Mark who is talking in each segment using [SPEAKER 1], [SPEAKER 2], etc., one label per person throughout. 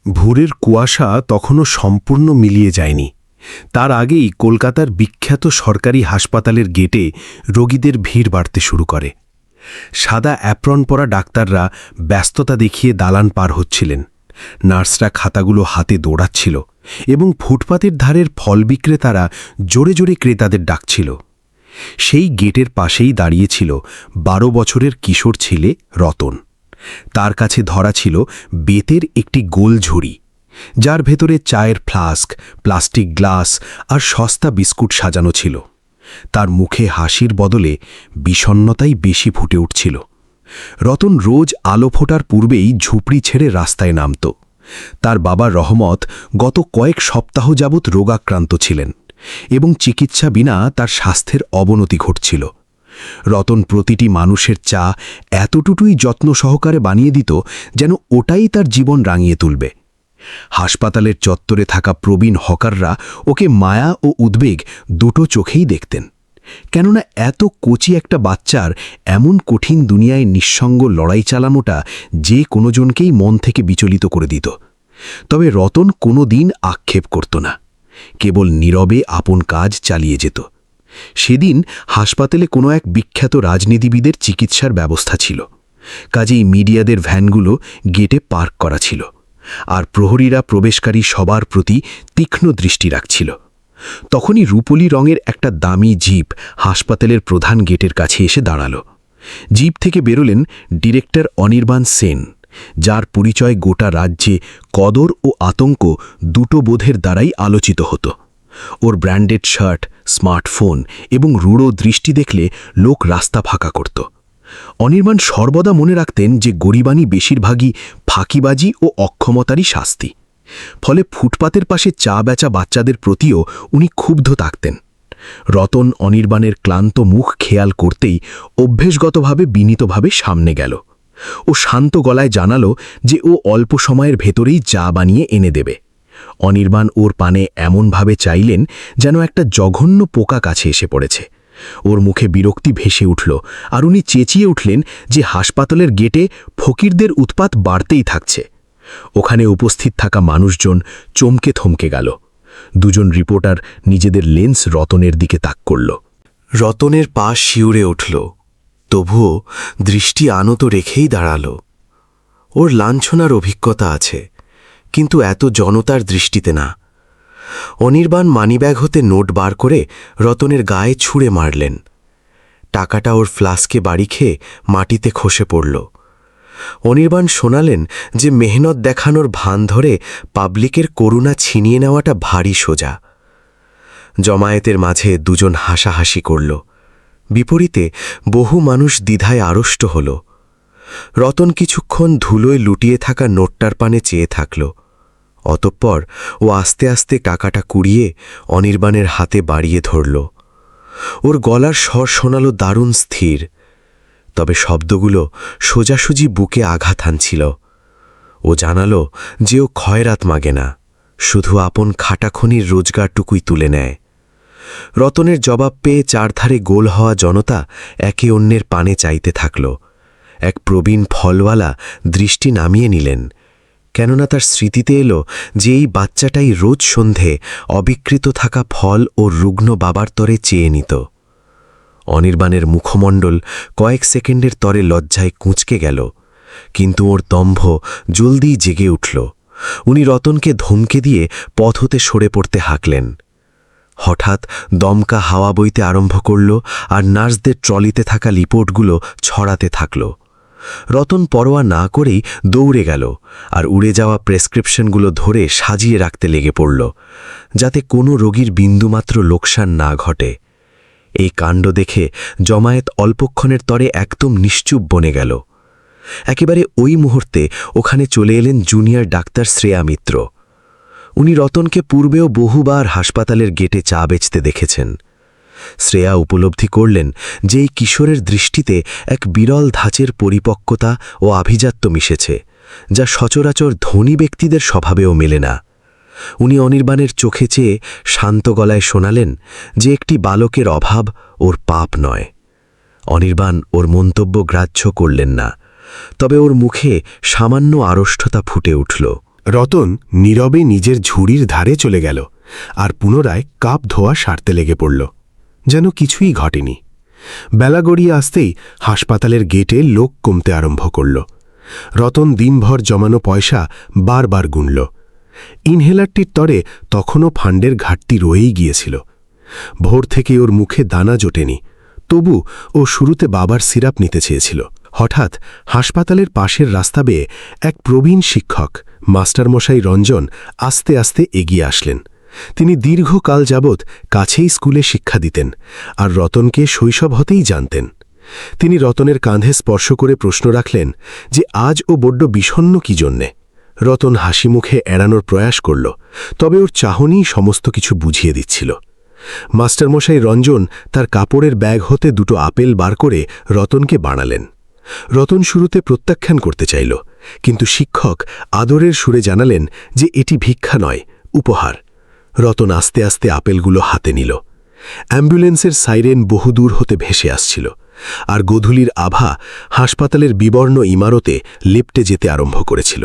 [SPEAKER 1] ভোরের কুয়াশা তখনও সম্পূর্ণ মিলিয়ে যায়নি। তার আগেই কলকাতার বিখ্যাত সরকারি হাসপাতালের গেটে রোগীদের ভিড় বাড়তে শুরু করে। সাদা অ্যাপ্রন পরা ডাক্তাররা ব্যস্ততা দেখিয়ে দালান পার হচ্ছিলেন। নার্সরা খাতাগুলো হাতে দৌড়াচ্ছিল এবং ফুটপাতের ধারের ফল বিক্রেতারা জোরে জোরে ক্রেতাদের ডাকছিল। সেই গেটের পাশেই দাঁড়িয়েছিল 12 বছরের কিশোর ছেলে রতন। তার কাছে ধরা ছিল বেতের একটি গোল ঝুড়ি, যার ভেতরে চায়ের ফ্লাস্ক, প্লাস্টিক গ্লাস আর সস্তা বিস্কুট সাজানো ছিল। তার মুখে হাসির বদলে বিষণ্ণতাই বেশি ফুটে উঠছিল। রতন রোজ আলো ফোটার পূর্বেই ঝুপড়ি ছেড়ে রাস্তায় নামত। তার বাবা রহমত গত কয়েক সপ্তাহ যাবৎ রোগাক্রান্ত ছিলেন এবং চিকিৎসা বিনা তার স্বাস্থ্যের অবনতি ঘটছিল। রতন প্রতিটি মানুষের চা এতটুকুই যত্ন সহকারে বানিয়ে দিত যেন ওটাই তার জীবন রাঙিয়ে তুলবে। হাসপাতালের চত্বরে থাকা প্রবীণ হকাররা ওকে মায়া ও উদ্বেগ দুটো চোখেই দেখতেন, কেননা এত কচি একটা বাচ্চার এমন কঠিন দুনিয়ায় নিঃসঙ্গ লড়াই চালানোটা যে কোনো জনকেই মন থেকে বিচলিত করে দিত। তবে রতন কোনো দিন আক্ষেপ করত না, কেবল নীরবে আপন কাজ চালিয়ে যেত। সেদিন হাসপাতালে কোনো এক বিখ্যাত রাজনীতিবিদের চিকিৎসার ব্যবস্থা ছিল, কাজেই মিডিয়াদের ভ্যানগুলো গেটে পার্ক করা ছিল, আর প্রহরীরা প্রবেশকারী সবার প্রতি তীক্ষ্ণ দৃষ্টি রাখছিল। তখনই রূপলি রঙের একটা দামি জিপ হাসপাতালের প্রধান গেটের কাছে এসে দাঁড়াল। জিপ থেকে বেরোলেন ডিরেক্টর অনির্বাণ সেন, যার পরিচয় গোটা রাজ্যে কদর ও আতঙ্ক দুটো বোধের দ্বারাই আলোচিত হতো। ওর ব্র্যান্ডেড শার্ট, স্মার্টফোন এবং রূঢ় দৃষ্টি দেখলে লোক রাস্তা ফাঁকা করত। অনির্বাণ সর্বদা মনে রাখতেন যে গরিবানি বেশিরভাগই ফাঁকিবাজি ও অক্ষমতারই শাস্তি। ফলে ফুটপাতের পাশে চা বেচা বাচ্চাদের প্রতিও উনি ক্ষুব্ধ থাকতেন। রতন অনির্বাণের ক্লান্ত মুখ খেয়াল করতেই অভ্যেসগতভাবে বিনীতভাবে সামনে গেল। ও শান্ত গলায় জানালো যে ও অল্প সময়ের ভেতরেই চা বানিয়ে এনে দেবে। অনির্বাণ ওর পানে এমনভাবে চাইলেন যেন একটা জঘন্য পোকা কাছে এসে পড়েছে। ওর মুখে বিরক্তি ভেসে উঠল, আর উনি চেঁচিয়ে উঠলেন যে হাসপাতালের গেটে ফকিরদের উৎপাত বাড়তেই থাকছে। ওখানে উপস্থিত থাকা মানুষজন চমকে থমকে গেল। দুজন রিপোর্টার নিজেদের লেন্স রতনের দিকে তাক করল। রতনের পা শিউরে উঠল, তবুও দৃষ্টি আনত রেখেই দাঁড়াল। ওর লাঞ্ছনার অভিজ্ঞতা আছে, কিন্তু এত জনতার দৃষ্টিতে না। অনির্বাণ মানিব্যাগ হতে নোট বার করে রতনের গায়ে ছুঁড়ে মারলেন। টাকাটা ওর ফ্লাস্কে বাড়ি খেয়ে মাটিতে খসে পড়ল। অনির্বাণ শোনালেন যে মেহনত দেখানোর ভান ধরে পাবলিকের করুণা ছিনিয়ে নেওয়াটা ভারী সোজা। জমায়েতের মাঝে দুজন হাসাহাসি করল। বিপরীতে বহু মানুষ দ্বিধায় আড়ষ্ট হল। রতন কিছুক্ষণ ধুলোয় লুটিয়ে থাকা নোটটার পানে চেয়ে থাকল। অতঃপর ও আস্তে আস্তে টাকাটা কুড়িয়ে অনির্বাণের হাতে বাড়িয়ে ধরল। ওর গলার স্বর শোনাল দারুণ স্থির, তবে শব্দগুলো সোজাসুজি বুকে আঘাত হানছিল। ও জানালো যে ও খয়রাত মাগে না, শুধু আপন খাটাখনির রোজগারটুকুই তুলে নেয়। রতনের জবাব পেয়ে চারধারে গোল হওয়া জনতা একে অন্যের পানে চাইতে থাকল। এক প্রবীণ ফলওয়ালা দৃষ্টি নামিয়ে নিলেন, কেননা তার স্মৃতিতে এলো যে এই বাচ্চাটাই রোজ সন্ধে অবিকৃত থাকা ফল ও রুগ্ন বাবার তরে চেয়ে নিত। অনির্বাণের মুখমণ্ডল কয়েক সেকেন্ডের তরে লজ্জায় কুঁচকে গেল, কিন্তু ওর দম্ভ জলদি জেগে উঠল। উনি রতনকে ধমকে দিয়ে পথ হতে সরে পড়তে হাঁকলেন। হঠাৎ দমকা হাওয়া বইতে আরম্ভ করল, আর নার্সদের ট্রলিতে থাকা রিপোর্টগুলো ছড়াতে থাকল। রতন পরোয়া না করেই দৌড়ে গেল আর উড়ে যাওয়া প্রেসক্রিপশনগুলো ধরে সাজিয়ে রাখতে লেগে পড়ল, যাতে কোনো রোগীর বিন্দুমাত্র লোকসান না ঘটে। এই কাণ্ড দেখে জমায়েত অল্পক্ষণের তরে একদম নিশ্চুপ বনে গেল। একেবারে ওই মুহূর্তে ওখানে চলে এলেন জুনিয়র ডাক্তার শ্রেয়া মিত্র। উনি রতনকে পূর্বেও বহুবার হাসপাতালের গেটে চা বেচতে দেখেছেন। শ্রেয়া উপলব্ধি করলেন যে এই কিশোরের দৃষ্টিতে এক বিরল ধাঁচের পরিপক্কতা ও আভিজাত্য মিশেছে, যা সচরাচর ধনী ব্যক্তিদের স্বভাবেও মেলে না। উনি অনির্বাণের চোখে চেয়ে শান্ত গলায় শোনালেন যে একটি বালকের অভাব ওর পাপ নয়। অনির্বাণ ওর মন্তব্য গ্রাহ্য করলেন না, তবে ওর মুখে সামান্য আড়ষ্টতা ফুটে উঠল। রতন নীরবে নিজের ঝুড়ির ধারে চলে গেল আর পুনরায় কাপ ধোয়া সারতে লেগে পড়ল, যেন কিছুই ঘটেনি। বেলা গড়িয়ে আসতেই হাসপাতালের গেটে লোক কমতে আরম্ভ করল। রতন দিনভর জমানো পয়সা বারবার গুনল। ইনহেলারটির তরে তখনও ফান্ডের ঘাটতি রয়েই গিয়েছিল। ভোর থেকে ওর মুখে দানা জোটেনি, তবু ও শুরুতে বাবার সিরাপ নিতে চেয়েছিল। হঠাৎ হাসপাতালের পাশের রাস্তা বেয়ে এক প্রবীণ শিক্ষক মাস্টারমশাই রঞ্জন আস্তে আস্তে এগিয়ে আসলেন। তিনি দীর্ঘকাল যাবৎ কাছেই স্কুলে শিক্ষা দিতেন আর রতনকে শৈশব হতেই জানতেন। তিনি রতনের কাঁধে স্পর্শ করে প্রশ্ন রাখলেন যে আজ ও বড্ড বিষণ্ণ কি জন্যে। রতন হাসি মুখে এড়ানোর প্রয়াস করল, তবে ওর চাহনিই সমস্ত কিছু বুঝিয়ে দিচ্ছিল। মাস্টারমশাই রঞ্জন তার কাপড়ের ব্যাগ হতে দুটো আপেল বার করে রতনকে বাড়ালেন। রতন শুরুতে প্রত্যাখ্যান করতে চাইল, কিন্তু শিক্ষক আদরের সুরে জানালেন যে এটি ভিক্ষা নয়, উপহার। রতন আস্তে আস্তে আপেলগুলো হাতে নিল। অ্যাম্বুলেন্সের সাইরেন বহুদূর হতে ভেসে আসছিল, আর গোধূলির আভা হাসপাতালের বিবর্ণ ইমারতে লেপ্টে যেতে আরম্ভ করেছিল।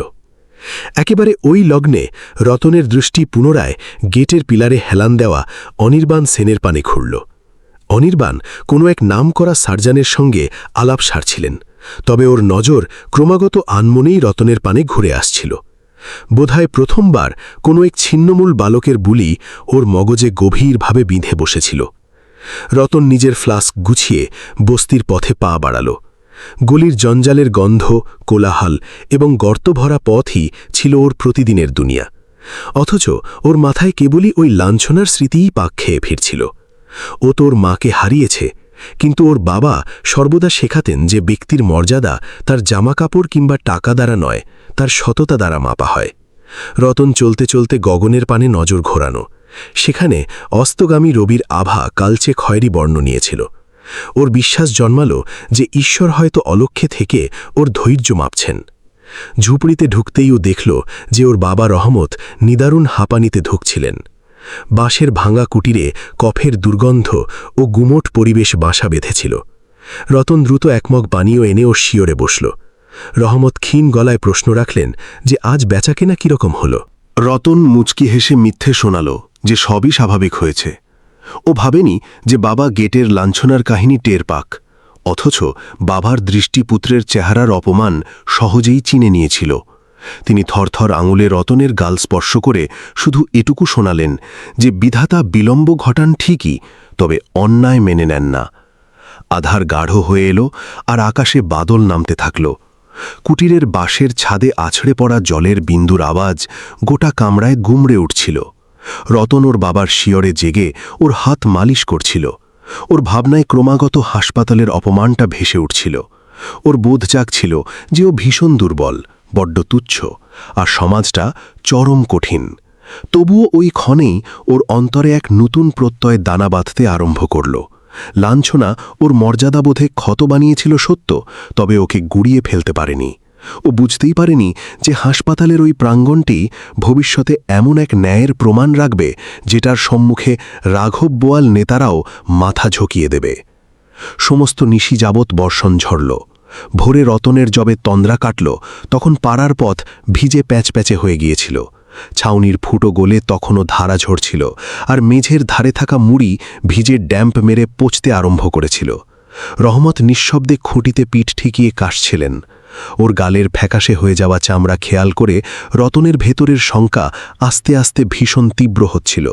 [SPEAKER 1] একেবারে ওই লগ্নে রতনের দৃষ্টি পুনরায় গেটের পিলারে হেলান দেওয়া অনির্বাণ সেনের পানে ঘুরল। অনির্বাণ কোনো এক নামকরা সার্জনের সঙ্গে আলাপ সারছিলেন, তবে ওর নজর ক্রমাগত আনমনেই রতনের পানে ঘুরে আসছিল। বোধহয় প্রথমবার কোনো এক ছিন্নমূল বালকের বুলি ওর মগজে গভীরভাবে বিঁধে বসেছিল। রতন নিজের ফ্লাস্ক গুছিয়ে বস্তির পথে পা বাড়াল। গলির জঞ্জালের গন্ধ, কোলাহল এবং গর্তভরা পথই ছিল ওর প্রতিদিনের দুনিয়া, অথচ ওর মাথায় কেবলই ওই লাঞ্ছনার স্মৃতিই পাক খেয়ে ফিরছিল। ও তোর মাকে হারিয়েছে, কিন্তু ওর বাবা সর্বদা শেখাতেন যে ব্যক্তির মর্যাদা তার জামাকাপড় কিংবা টাকা দ্বারা নয়, তার সততা দ্বারা মাপা হয়। রতন চলতে চলতে গগনের পানে নজর ঘোরানো। সেখানে অস্তগামী রবির আভা কালচে খয়েরি বর্ণ নিয়েছিল। ওর বিশ্বাস জন্মাল যে ঈশ্বর হয়তো অলক্ষ্যে থেকে ওর ধৈর্য মাপছেন। ঝুপড়িতে ঢুকতেই ও দেখল যে ওর বাবা রহমত নিদারুণ হাঁপানিতে ধুকছিলেন। বাঁশের ভাঙা কুটিরে কফের দুর্গন্ধ ও গুমোট পরিবেশ বাসা বেঁধেছিল। রতন দ্রুত একমগ পানীয় এনে ওর শিয়রে বসল। রহমত ক্ষীণ গলায় প্রশ্ন রাখলেন যে আজ বেচাকেনা কিরকম হল। রতন মুচকি হেসে মিথ্যে শোনাল যে সবই স্বাভাবিক হয়েছে। ও ভাবেনি যে বাবা গেটের লাঞ্ছনার কাহিনী টের পাক, অথচ বাবার দৃষ্টি পুত্রের চেহারার অপমান সহজেই চিনে নিয়েছিল। তিনি থরথর আঙুলে রতনের গাল স্পর্শ করে শুধু এটুকু শোনালেন যে বিধাতা বিলম্ব ঘটান ঠিকই, তবে অন্যায় মেনে নেন না। আধার গাঢ় হয়ে এলো আর আকাশে বাদল নামতে থাকল। কুটিরের বাঁশের ছাদে আছড়ে পড়া জলের বিন্দুর আওয়াজ গোটা কামরায় গুমড়ে উঠছিল। রতন ওর বাবার শিয়রে জেগে ওর হাত মালিশ করছিল। ওর ভাবনায় ক্রমাগত হাসপাতালের অপমানটা ভেসে উঠছিল। ওর বোধ জাগছিল যে ও ভীষণ দুর্বল, বড্ড তুচ্ছ, আর সমাজটা চরম কঠিন। তবুও ওই ক্ষণেই ওর অন্তরে এক নতুন প্রত্যয় দানা বাঁধতে আরম্ভ করল। লাঞ্ছনা ওর মর্যাদাবোধে ক্ষত বানিয়েছিল সত্য, তবে ওকে গুড়িয়ে ফেলতে পারেনি। ও বুঝতেই পারেনি যে হাসপাতালের ওই প্রাঙ্গণটি ভবিষ্যতে এমন এক ন্যায়ের প্রমাণ রাখবে যেটার সম্মুখে রাঘব বোয়াল নেতারাও মাথা ঝুঁকিয়ে দেবে। সমস্ত নিশি যাবৎ বর্ষণ ঝরল। ভোরে রতনের যবে তন্দ্রা কাটল, তখন পাড়ার পথ ভিজে প্যাচপ্যাচে হয়ে গিয়েছিল। ছাউনির ফুটো গোলে তখনও ধারা ঝরছিল, আর মেঝের ধারে থাকা মুড়ি ভিজে ড্যাম্প মেরে পচতে আরম্ভ করেছিল। রহমত নিঃশব্দে খুঁটিতে পিঠ ঠেকিয়ে কাশছিলেন। ওর গালের ফ্যাকাশে হয়ে যাওয়া চামড়া খেয়াল করে রতনের ভেতরের শঙ্কা আস্তে আস্তে ভীষণ তীব্র হচ্ছিল।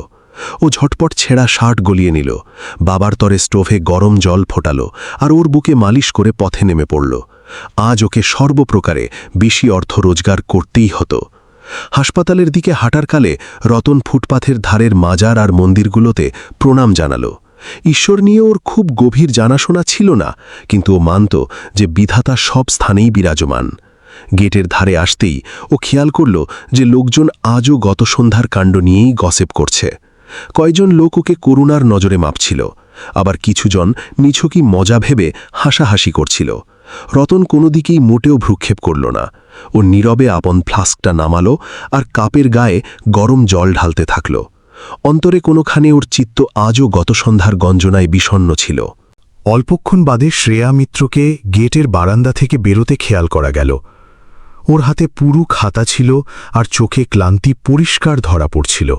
[SPEAKER 1] ও ঝটপট ছেঁড়া শার্ট গলিয়ে নিল, বাবার তরে স্টোভে গরম জল ফোটালো আর ওর বুকে মালিশ করে পথে নেমে পড়ল। আজ ওকে সর্বপ্রকারে বেশি অর্থ রোজগার করতেই হতো। হাসপাতালের দিকে হাঁটার কালে রতন ফুটপাথের ধারের মাজার আর মন্দিরগুলোতে প্রণাম জানালো। ঈশ্বর নিয়ে ওর খুব গভীর জানাশোনা ছিল না, কিন্তু ও মানত যে বিধাতা সব স্থানেই বিরাজমান। গেটের ধারে আসতেই ও খেয়াল করল যে লোকজন আজও গত সন্ধ্যার কাণ্ড নিয়েই গসিপ করছে। কয়জন লোক ওকে করুণার নজরে মাপছিল, আবার কিছুজন নিছকই মজা ভেবে হাসাহাসি করছিল। রতন কোনো দিকেই মোটেও ভ্রুক্ষেপ করল না। ও নীরবে আপন ফ্লাস্কটা নামালো আর কাপের গায়ে গরম জল ঢালতে থাকল। অন্তরে কোনোখানে ওর চিত্ত আজও গত সন্ধ্যার গঞ্জনায় বিষণ্ণ ছিল। অল্পক্ষণ বাদে শ্রেয়া মিত্রকে গেটের বারান্দা থেকে বেরোতে খেয়াল করা গেল। ওর হাতে পুরু খাতা ছিল আর চোখে ক্লান্তি পরিষ্কার ধরা পড়ছিল।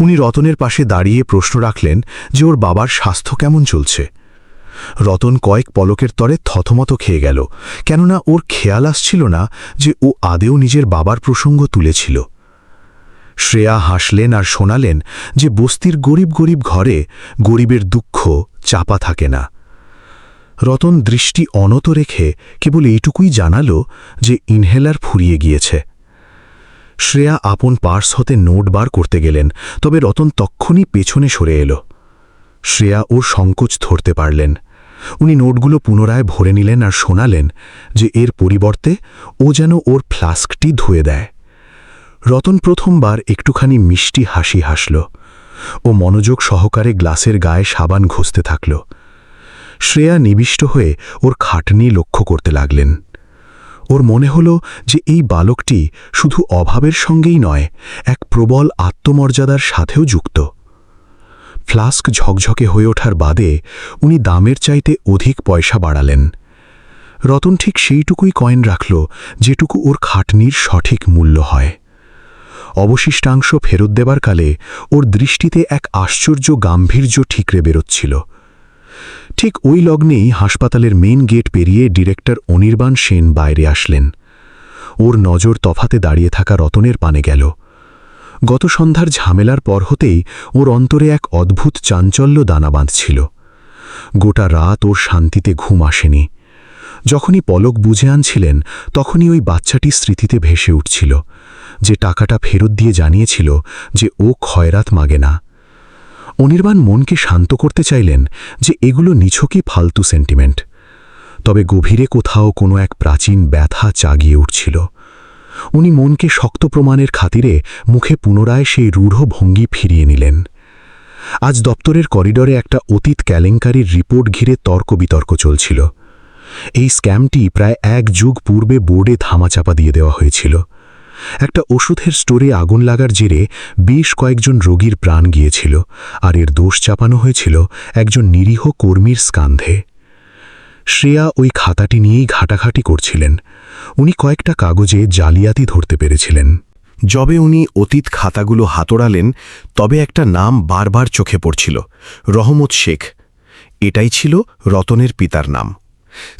[SPEAKER 1] উনি রতনের পাশে দাঁড়িয়ে প্রশ্ন রাখলেন যে ওর বাবার স্বাস্থ্য কেমন চলছে। রতন কয়েক পলকের তরে থতমত খেয়ে গেল, কেননা ওর খেয়াল আসছিল না যে ও আদেও নিজের বাবার প্রসঙ্গ তুলেছিল। শ্রেয়া হাসলেন আর শোনালেন যে বস্তির গরিব গরিব ঘরে গরিবের দুঃখ চাপা থাকে না। রতন দৃষ্টি অনত রেখে কেবল এইটুকুই জানালো যে ইনহেলার ফুরিয়ে গিয়েছে। শ্রেয়া আপন পার্স হতে নোট বার করতে গেলেন, তবে রতন তক্ষুনি পেছনে সরে এলো। শ্রেয়া ওর সংকোচ ধরতে পারলেন। উনি নোটগুলো পুনরায় ভরে নিলেন আর শোনালেন যে এর পরিবর্তে ও যেন ওর ফ্লাস্কটি ধুয়ে দেয়। রতন প্রথমবার একটুখানি মিষ্টি হাসি হাসল। ও মনোযোগ সহকারে গ্লাসের গায়ে সাবান ঘষতে থাকল। শ্রেয়া নিবিষ্ট হয়ে ওর খাটনি লক্ষ্য করতে লাগলেন। ওর মনে হল যে এই বালকটি শুধু অভাবের সঙ্গেই নয়, এক প্রবল আত্মমর্যাদার সাথেও যুক্ত। ফ্লাস্ক ঝকঝকে হয়ে ওঠার বাদে উনি দামের চাইতে অধিক পয়সা বাড়ালেন। রতন ঠিক সেইটুকুই কয়েন রাখল যেটুকু ওর খাটনির সঠিক মূল্য হয়। অবশিষ্টাংশ ফেরত দেবার কালে ওর দৃষ্টিতে এক আশ্চর্য গাম্ভীর্য ঠিকরে বেরোচ্ছিল। ঠিক ওই লগ্নেই হাসপাতালের মেইন গেট পেরিয়ে ডিরেক্টর অনির্বাণ সেন বাইরে আসলেন। ওর নজর তফাতে দাঁড়িয়ে থাকা রতনের পানে গেল। গত সন্ধ্যার ঝামেলার পর হতেই ওর অন্তরে এক অদ্ভুত চাঞ্চল্য দানা বাঁধছিল। গোটা রাত ওর শান্তিতে ঘুম আসেনি। যখনই পলক বুঝে আনছিলেন তখনই ওই বাচ্চাটি স্মৃতিতে ভেসে উঠছিল, যে টাকাটা ফেরত দিয়ে জানিয়েছিল যে ও খয়রাত মাগে না। অনির্বাণ মনকে শান্ত করতে চাইলেন যে এগুলো নিছকই ফালতু সেন্টিমেন্ট, তবে গভীরে কোথাও কোনো এক প্রাচীন ব্যথা জাগিয়ে উঠছিল। উনি মনকে শক্ত প্রমাণের খাতিরে মুখে পুনরায় সেই রূঢ় ভঙ্গি ফিরিয়ে নিলেন। আজ দপ্তরের করিডরে একটা অতীত কেলেঙ্কারির রিপোর্ট ঘিরে তর্ক বিতর্ক চলছিল। এই স্ক্যামটি প্রায় 1 যুগ পূর্বে বোর্ডে ধামাচাপা দিয়ে দেওয়া হয়েছিল। একটা ওষুধের স্টোরে আগুন লাগার জেরে বেশ কয়েকজন রোগীর প্রাণ গিয়েছিল, আর এর দোষ চাপানো হয়েছিল একজন নিরীহ কর্মীর স্কান্ধে। শ্রেয়া ওই খাতাটি নিয়েই ঘাটাঘাটি করছিলেন। উনি কয়েকটা কাগজে জালিয়াতি ধরতে পেরেছিলেন। যবে উনি অতীত খাতাগুলো হাতড়ালেন তবে একটা নাম বারবার চোখে পড়ছিল, রহমত শেখ। এটাই ছিল রতনের পিতার নাম।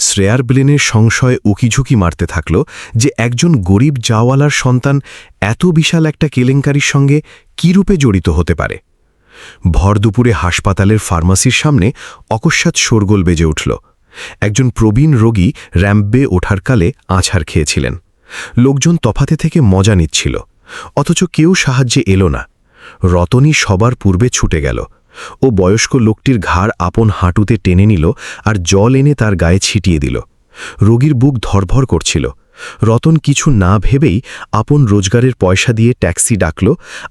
[SPEAKER 1] শ্রেয়ার ব্রেনের সংশয় উকিঝুঁকি মারতে থাকল যে একজন গরিব জাওয়ালার সন্তান এত বিশাল একটা কেলেঙ্কারির সঙ্গে কী রূপে জড়িত হতে পারে। ভর দুপুরে হাসপাতালের ফার্মাসির সামনে অকস্মাৎ শোরগোল বেজে উঠল। একজন প্রবীণ রোগী র্যাম্পে ওঠার কালে আছাড় খেয়েছিলেন। লোকজন তফাতে থেকে মজা নিচ্ছিল, অথচ কেউ সাহায্যে এলো না। রতনই সবার পূর্বে ছুটে গেল। ও বয়স্ক লোকটির ঘাড় আপন হাঁটুতে টেনে নিল আর জল এনে তার গায়ে ছিটিয়ে দিল। রোগীর বুক ধরভর করছিল। রতন কিছু না ভেবেই আপন রোজগারের পয়সা দিয়ে ট্যাক্সি ডাকল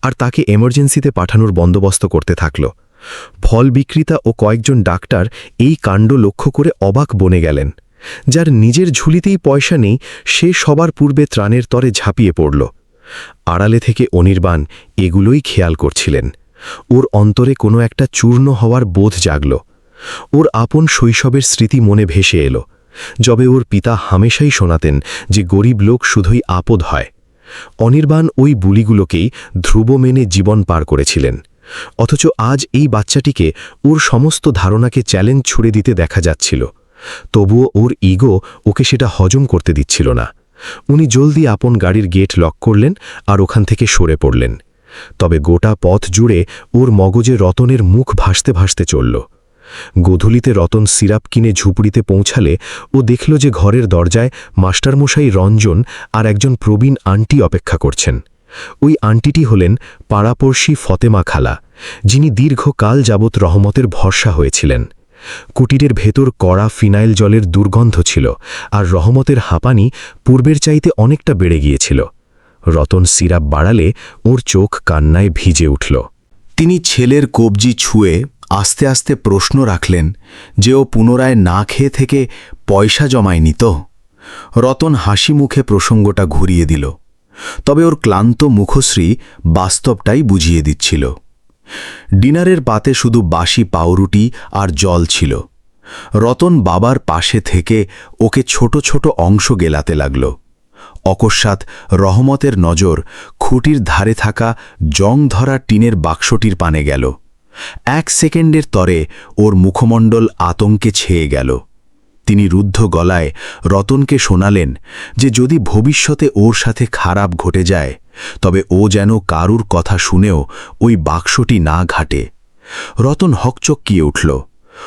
[SPEAKER 1] আর তাকে এমার্জেন্সিতে পাঠানোর বন্দোবস্ত করতে থাকল। ফল বিক্রেতা ও কয়েকজন ডাক্তার এই কাণ্ড লক্ষ্য করে অবাক বনে গেলেন। যার নিজের ঝুলিতেই পয়সা নেই সে সবার পূর্বে ত্রাণের তরে ঝাঁপিয়ে পড়ল। আড়ালে থেকে অনির্বাণ এগুলোই খেয়াল করছিলেন। ওর অন্তরে কোনো একটা চূর্ণ হওয়ার বোধ জাগল। ওর আপন শৈশবের স্মৃতি মনে ভেসে এলো, যবে ওর পিতা হামেশাই শোনাতেন যে গরিব লোক শুধুই আপদ হয়। অনির্বাণ ওই বুলিগুলোকেই ধ্রুব মেনে জীবন পার করেছিলেন, অথচ আজ এই বাচ্চাটিকে ওর সমস্ত ধারণাকে চ্যালেঞ্জ ছুড়ে দিতে দেখা যাচ্ছিল। তবুও ওর ইগো ওকে সেটা হজম করতে দিচ্ছিল না। উনি জলদি আপন গাড়ির গেট লক করলেন আর ওখান থেকে সরে পড়লেন। তবে গোটা পথ জুড়ে ওর মগজে রতনের মুখ ভাসতে ভাসতে চলল। গোধূলিতে রতন সিরাপ কিনে ঝুপড়িতে পৌঁছালে ও দেখল যে ঘরের দরজায় মাস্টারমশাই রঞ্জন আর একজন প্রবীণ আন্টি অপেক্ষা করছেন। ওই আন্টিটি হলেন পাড়াপড়শি ফতেমা খালা, যিনি দীর্ঘকাল যাবৎ রহমতের ভরসা হয়েছিলেন। কুটিরের ভেতর কড়া ফিনাইল জলের দুর্গন্ধ ছিল, আর রহমতের হাঁপানি পূর্বের চাইতে অনেকটা বেড়ে গিয়েছিল। রতন সিরাপ বাড়ালে ওর চোখ কান্নায় ভিজে উঠল।
[SPEAKER 2] তিনি ছেলের কবজি ছুঁয়ে আস্তে আস্তে প্রশ্ন রাখলেন যে ও পুনরায় না খেয়ে থেকে পয়সা জমায়নি তো। রতন হাসি মুখে প্রসঙ্গটা ঘুরিয়ে দিল, তবে ওর ক্লান্ত মুখশ্রী বাস্তবটাই বুঝিয়ে দিচ্ছিল। ডিনারের পাতে শুধু বাসি পাউরুটি আর জল ছিল। রতন বাবার পাশে থেকে ওকে ছোট ছোট অংশ গেলাতে লাগল। অকস্মাৎ রহমতের নজর খুঁটির ধারে থাকা জং ধরা টিনের বাক্সটির পানে গেল। 1 সেকেন্ডের তরে ওর মুখমণ্ডল আতঙ্কে ছেয়ে গেল। তিনি রুদ্ধ গলায় রতনকে শোনালেন যে যদি ভবিষ্যতে ওর সাথে খারাপ ঘটে যায় তবে ও যেন কারুর কথা শুনেও ওই বাক্সটি না ঘাটে। রতন হকচকিয়ে উঠল।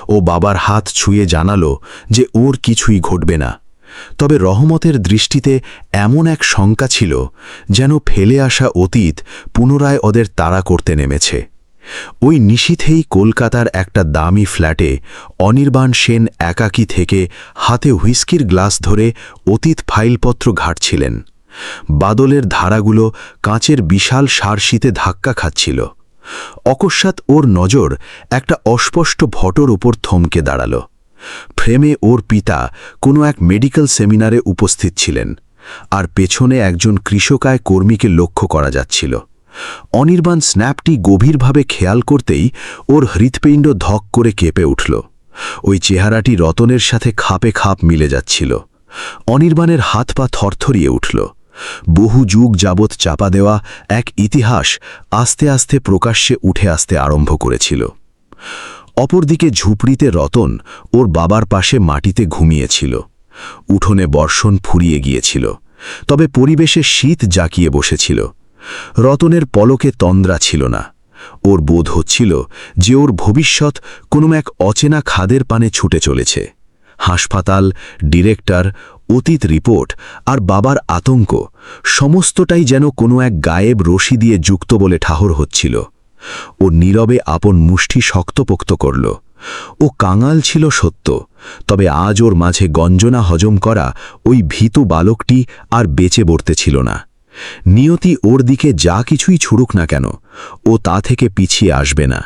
[SPEAKER 2] ও বাবার হাত ছুঁয়ে জানালো যে ওর কিছুই ঘটবে না। তবে রহমতের দৃষ্টিতে এমন এক শঙ্কা ছিল যেন ফেলে আসা অতীত পুনরায় ওদের তাড়া করতে নেমেছে। ওই নিশীথেই কলকাতার একটা দামি ফ্ল্যাটে অনির্বাণ সেন একাকী থেকে হাতে হুইস্কির গ্লাস ধরে অতীত ফাইলপত্র ঘাঁটছিলেন। বাদলের ধারাগুলো কাঁচের বিশাল সারশিতে ধাক্কা খাচ্ছিল। অকস্মাৎ ওর নজর একটা অস্পষ্ট ফটোর উপর থমকে দাঁড়াল। ফ্রেমে ওর পিতা কোনো এক মেডিকেল সেমিনারে উপস্থিত ছিলেন, আর পেছনে একজন কৃষকায় কর্মীকে লক্ষ্য করা যাচ্ছিল। অনির্বাণ স্ন্যাপটি গভীরভাবে খেয়াল করতেই ওর হৃৎপিণ্ড ধক করে কেঁপে উঠল। ওই চেহারাটি রতনের সাথে খাপে খাপ মিলে যাচ্ছিল। অনির্বাণের হাত পা থরথরিয়ে উঠল। বহু যুগ যাবৎ চাপা দেওয়া এক ইতিহাস আস্তে আস্তে প্রকাশ্যে উঠে আসতে আরম্ভ করেছিল। অপরদিকে ঝুপড়িতে রতন ওর বাবার পাশে মাটিতে ঘুমিয়েছিল। উঠোনে বর্ষণ ফুরিয়ে গিয়েছিল, তবে পরিবেশে শীত জাঁকিয়ে বসেছিল। রতনের পলকে তন্দ্রা ছিল না। ওর বোধ হচ্ছিল যে ওর ভবিষ্যৎ কোনো এক অচেনা খাদের পানে ছুটে চলেছে। হাসপাতাল, ডিরেক্টর, অতীত রিপোর্ট আর বাবার আতঙ্ক সমস্তটাই যেন কোনো এক গায়েব রশি দিয়ে যুক্ত বলে ঠাহর হচ্ছিল। ও নীরবে আপন মুষ্টি শক্তপোক্ত করল। ও কাঙাল ছিল সত্য, তবে আজ ওর মাঝে গঞ্জনা হজম করা ওই ভীতু বালকটি আর বেঁচে বর্তে ছিল না। নিয়তি ওর দিকে যা কিছুই ছুড়ুক না কেন, ও তা থেকে পিছিয়ে আসবে না।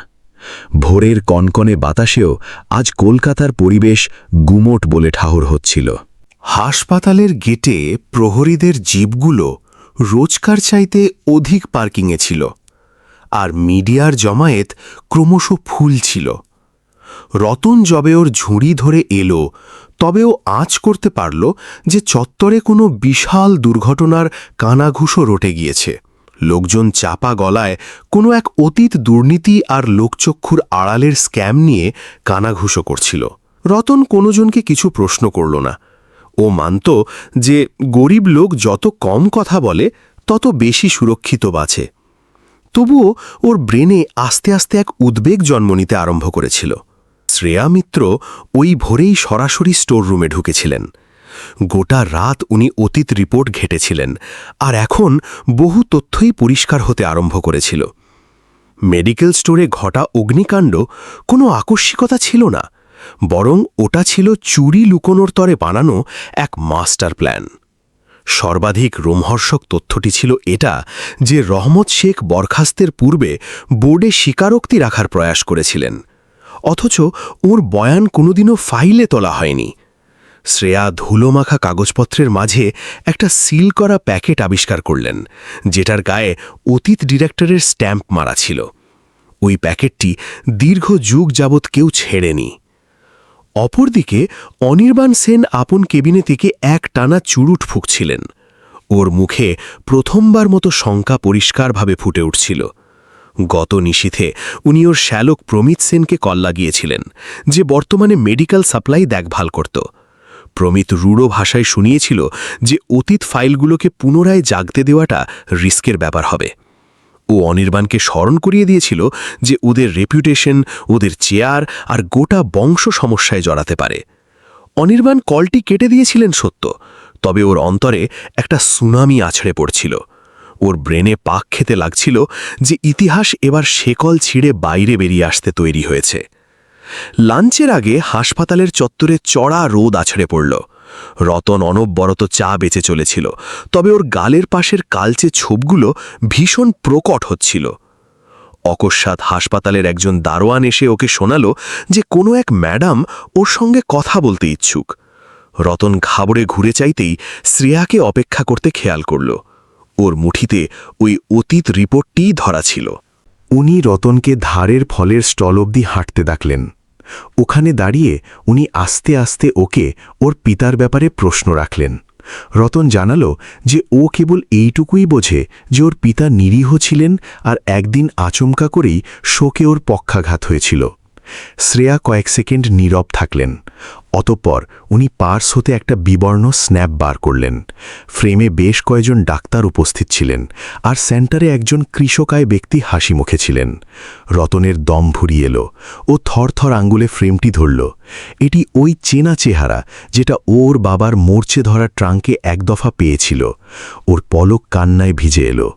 [SPEAKER 2] ভোরের কনকনে বাতাসেও আজ কলকাতার পরিবেশ গুমোট বলে ঠাহর হচ্ছিল।
[SPEAKER 1] হাসপাতালের গেটে প্রহরীদের জিপগুলো রোজকার চাইতে অধিক পার্কিংয়ে ছিল, আর মিডিয়ার জমায়েত ক্রমশ ফুল ছিল। রতন যবে ওর ঝুড়ি ধরে এলো তবেও আঁচ করতে পারল যে চত্বরে কোনো বিশাল দুর্ঘটনার কানাঘুষো রটে গিয়েছে। লোকজন চাপা গলায় কোনো এক অতীত দুর্নীতি আর লোকচক্ষুর আড়ালের স্ক্যাম নিয়ে কানাঘুষো করছিল। রতন কোনোজনকে কিছু প্রশ্ন করল না। ও মানত যে গরিব লোক যত কম কথা বলে তত বেশি সুরক্ষিত বাঁচে। তবুও ওর ব্রেনে আস্তে আস্তে এক উদ্বেগ জন্ম নিতে আরম্ভ করেছিল। শ্রেয়া মিত্র ওই ভোরেই সরাসরি স্টোর রুমে ঢুকেছিলেন। গোটা রাত উনি অতীত রিপোর্ট ঘেটেছিলেন, আর এখন বহু তথ্যই পরিষ্কার হতে আরম্ভ করেছিল। মেডিকেল স্টোরে ঘটা অগ্নিকাণ্ড কোনো আকস্মিকতা ছিল না, বরং ওটা ছিল চুরি লুকোনোর তরে বানানো এক মাস্টার প্ল্যান। সর্বাধিক রোমহর্ষক তথ্যটি ছিল এটা যে রহমত শেখ বরখাস্তের পূর্বে বোর্ডে স্বীকারোক্তি রাখার প্রয়াস করেছিলেন, অথচ ওর বয়ান কোনোদিনও ফাইলে তোলা হয়নি। শ্রেয়া ধুলোমাখা কাগজপত্রের মাঝে একটা সিল করা প্যাকেট আবিষ্কার করলেন, যেটার গায়ে অতীত ডিরেক্টরের স্ট্যাম্প মারা ছিল। ওই প্যাকেটটি দীর্ঘ যুগ যাবৎ কেউ ছেড়েনি। অপরদিকে অনির্বাণ সেন আপন কেবিনে থেকে এক টানা চুরুট ফুঁকছিলেন। ওর মুখে প্রথমবার মতো শঙ্কা পরিষ্কারভাবে ফুটে উঠছিল। গত নিশীথে উনি ওর শ্যালক প্রমিত সেনকে কল লাগিয়েছিলেন, যে বর্তমানে মেডিকেল সাপ্লাই দেখভাল করত। প্রমিত রূঢ় ভাষায় শুনিয়েছিল যে অতীত ফাইলগুলোকে পুনরায় জাগতে দেওয়াটা রিস্কের ব্যাপার হবে। ও অনির্বাণকে স্মরণ করিয়ে দিয়েছিল যে ওদের রেপুটেশন, ওদের চেয়ার আর গোটা বংশ সমস্যায় জড়াতে পারে। অনির্বাণ কলটি কেটে দিয়েছিলেন সত্য, তবে ওর অন্তরে একটা সুনামি আছড়ে পড়ছিল। ওর ব্রেনে পাক খেতে লাগছিল যে ইতিহাস এবার শেকল ছিঁড়ে বাইরে বেরিয়ে আসতে তৈরি হয়েছে। লাঞ্চের আগে হাসপাতালের চত্বরে চড়া রোদ আছড়ে পড়ল। রতন অনবরত চা বেঁচে চলেছিল, তবে ওর গালের পাশের কালচে ছোপগুলো ভীষণ প্রকট হচ্ছিল। অকস্মাৎ হাসপাতালের একজন দারোয়ান এসে ওকে শোনালো যে কোনো এক ম্যাডাম ওর সঙ্গে কথা বলতে ইচ্ছুক। রতন ঘাবড়ে ঘুরে চাইতেই শ্রেয়াকে অপেক্ষা করতে খেয়াল করল। ওর মুঠিতে ওই অতীত রিপোর্টটিই ধরা ছিল।
[SPEAKER 3] উনি রতনকে ধারের ফলের স্টল অবধি হাঁটতে ডাকলেন। ওখানে দাঁড়িয়ে উনি আস্তে আস্তে ওকে ওর পিতার ব্যাপারে প্রশ্ন রাখলেন। রতন জানালো যে ও কেবল এইটুকুই বোঝে যে ওর পিতা নিরীহ ছিলেন আর একদিন আচমকা করেই শোকে ওর পক্ষাঘাত হয়েছিল। শ্রেয়া কয়েক সেকেন্ড নীরব থাকলেন। অতঃপর উনি পার্স হতে একটা বিবর্ণ স্ন্যাপ বার করলেন। ফ্রেমে বেশ কয়েকজন ডাক্তার উপস্থিত ছিলেন, আর সেন্টারে একজন কৃষকায় ব্যক্তি হাসি মুখে ছিলেন। রতনের দম ভুরিয়ে এলো। ও থরথর আঙ্গুলে ফ্রেমটি ধরল। এটি ওই চেনা চেহারা যেটা ওর বাবার মোর্চে ধরা ট্রাঙ্কে এক দফা পেয়েছিল। ওর পলক কান্নায় ভিজে এলো।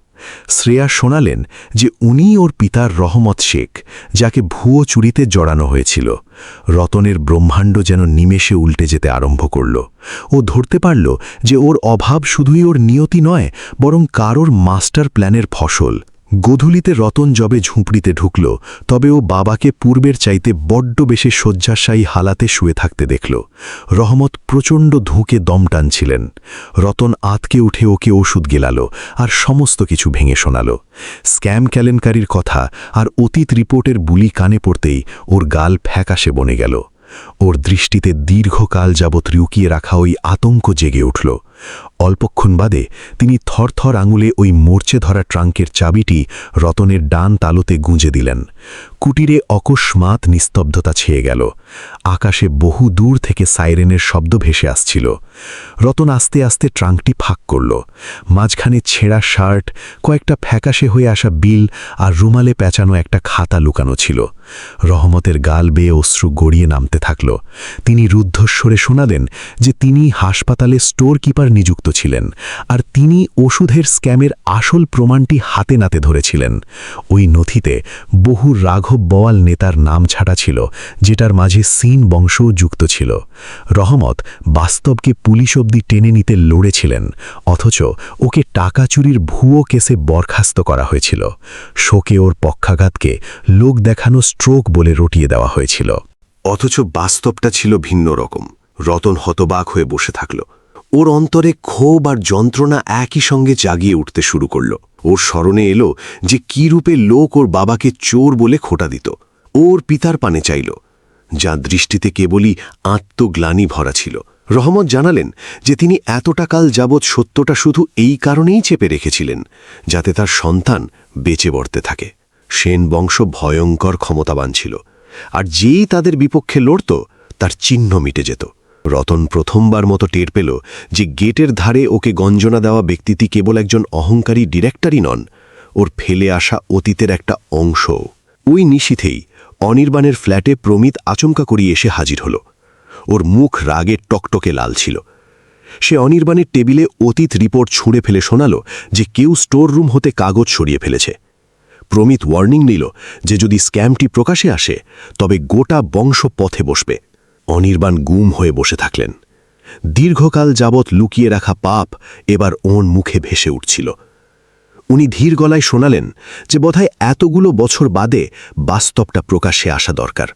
[SPEAKER 3] শ্রেয়া শোনালেন যে উনিই ওর পিতার রহমত শেখ, যাকে ভুয়ো চুরিতে জড়ানো হয়েছিল। রতনের ব্রহ্মাণ্ড যেন নিমেষে উল্টে যেতে আরম্ভ করল। ও ধরতে পারল যে ওর অভাব শুধুই ওর নিয়তি নয়, বরং কারোর মাস্টার প্ল্যানের ফসল। গোধূলিতে রতন যবে ঝুঁপড়িতে ঢুকল, তবে ও বাবাকে পূর্বের চাইতে বড্ড বেশি শয্যাশায়ী হালাতে শুয়ে থাকতে দেখল। রহমত প্রচণ্ড ধুঁকে দম টানছিলেন। রতন আতকে উঠে ওকে ওষুধ গেলাল আর সমস্ত কিছু ভেঙে শোনাল। স্ক্যাম কেলেঙ্কারির কথা আর অতীত রিপোর্টের বুলি কানে পড়তেই ওর গাল ফ্যাকাশে বনে গেল। ওর দৃষ্টিতে দীর্ঘকাল যাবৎ লুকিয়ে রাখা ওই আতঙ্ক জেগে উঠল। অল্পক্ষণ বাদে তিনি থরথর আঙুলে ওই মোর্চে ধরা ট্রাঙ্কের চাবিটি রতনের ডান তালুতে গুঁজে দিলেন। কুটিরে অকস্মাৎ নিস্তব্ধতা ছেয়ে গেল। আকাশে বহু দূর থেকে সাইরেনের শব্দ ভেসে আসছিল। রতন আস্তে আস্তে ট্রাঙ্কটি ফাঁক করল। মাঝখানে ছেঁড়া শার্ট, কয়েকটা ফ্যাকাশে হয়ে আসা বিল আর রুমালে পেঁচানো একটা খাতা লুকানো ছিল। রহমতের গাল বেয়ে অশ্রু গড়িয়ে নামতে থাকল। তিনি রুদ্ধস্বরে শোনালেন যে তিনি হাসপাতালে স্টোর কিপার নিযুক্ত ছিলেন, আর তিনি ওষুধের স্ক্যামের আসল প্রমাণটি হাতে নাতে ধরেছিলেন। ওই নথিতে বহু রাঘব বোয়াল নেতার নাম ছাটা ছিল, যেটার মাঝে সিন বংশও যুক্ত ছিল। রহমত বাস্তবকে পুলিশ অবধি টেনে নিতে লড়েছিলেন, অথচ ওকে টাকা চুরির ভুয়ো কেসে বরখাস্ত করা হয়েছিল। শোকে ওর পক্ষাঘাতকে লোক দেখানো স্ট্রোক বলে রটিয়ে দেওয়া হয়েছিল।
[SPEAKER 1] অথচ বাস্তবটা ছিল ভিন্ন রকম। রতন হতবাক হয়ে বসে থাকল। ওর অন্তরে ক্ষোভ আর যন্ত্রণা একই সঙ্গে জাগিয়ে উঠতে শুরু করল। ওর স্মরণে এলো যে কী রূপে লোক ওর বাবাকে চোর বলে খোঁটা দিত। ওর পিতার পানে চাইল, যা দৃষ্টিতে কেবলই আত্মগ্লানি ভরা ছিল। রহমত জানালেন যে তিনি এতটা কাল যাবৎ সত্যটা শুধু এই কারণেই চেপে রেখেছিলেন, যাতে তার সন্তান বেঁচে বর্তে থাকে। সেন বংশ ভয়ঙ্কর ক্ষমতাবান ছিল, আর যেই তাদের বিপক্ষে লড়ত তার চিহ্ন মিটে যেত। রতন প্রথমবার মতো টের পেল যে গেটের ধারে ওকে গঞ্জনা দেওয়া ব্যক্তিটি কেবল একজন অহংকারী ডিরেক্টরই নন, ওর ফেলে আসা অতীতের একটা অংশ। ওই নিশীথেই অনির্বাণের ফ্ল্যাটে প্রমিত আচমকা করিয়ে এসে হাজির হল। ওর মুখ রাগে টকটকে লাল ছিল। সে অনির্বাণের টেবিলে অতীত রিপোর্ট ছুঁড়ে ফেলে শোনাল যে কেউ স্টোর রুম হতে কাগজ সরিয়ে ফেলেছে। প্রমিত ওয়ার্নিং নিল যে যদি স্ক্যামটি প্রকাশে আসে তবে গোটা বংশ পথে বসবে। অনির্বাণ গুম হয়ে বসে থাকলেন। দীর্ঘকাল যাবৎ লুকিয়ে রাখা পাপ এবার ওর মুখে ভেসে উঠছিল। উনি ধীর গলায় শোনালেন যে বোধহয় এতগুলো বছর বাদে বাস্তবটা প্রকাশ্যে আসা দরকার।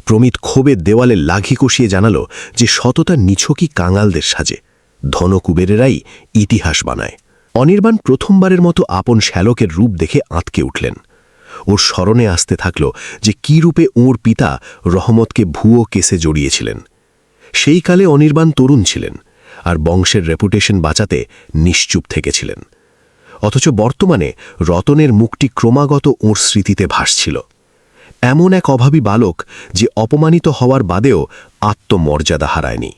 [SPEAKER 1] প্রমিত ক্ষোভে দেওয়ালে লাঘি কষিয়ে জানাল যে সততা নিছকই কাঙালদের সাজে, ধনকুবেরেরাই ইতিহাস বানায়। অনির্বাণ প্রথমবারের মতো আপন শ্যালকের রূপ দেখে আঁতকে উঠলেন। ওর স্মরণে আসতে থাকল যে কী রূপে ওর পিতা রহমতকে ভুয়ো কেসে জড়িয়েছিলেন। সেই কালে অনির্বাণ তরুণ ছিলেন আর বংশের রেপুটেশন বাঁচাতে নিশ্চুপ থেকেছিলেন। অথচ বর্তমানে রতনের মুখটি ক্রমাগত ওর স্মৃতিতে ভাসছিল। এমন এক অভাবী বালক যে অপমানিত হওয়ার বাদেও আত্মমর্যাদা হারায়নি।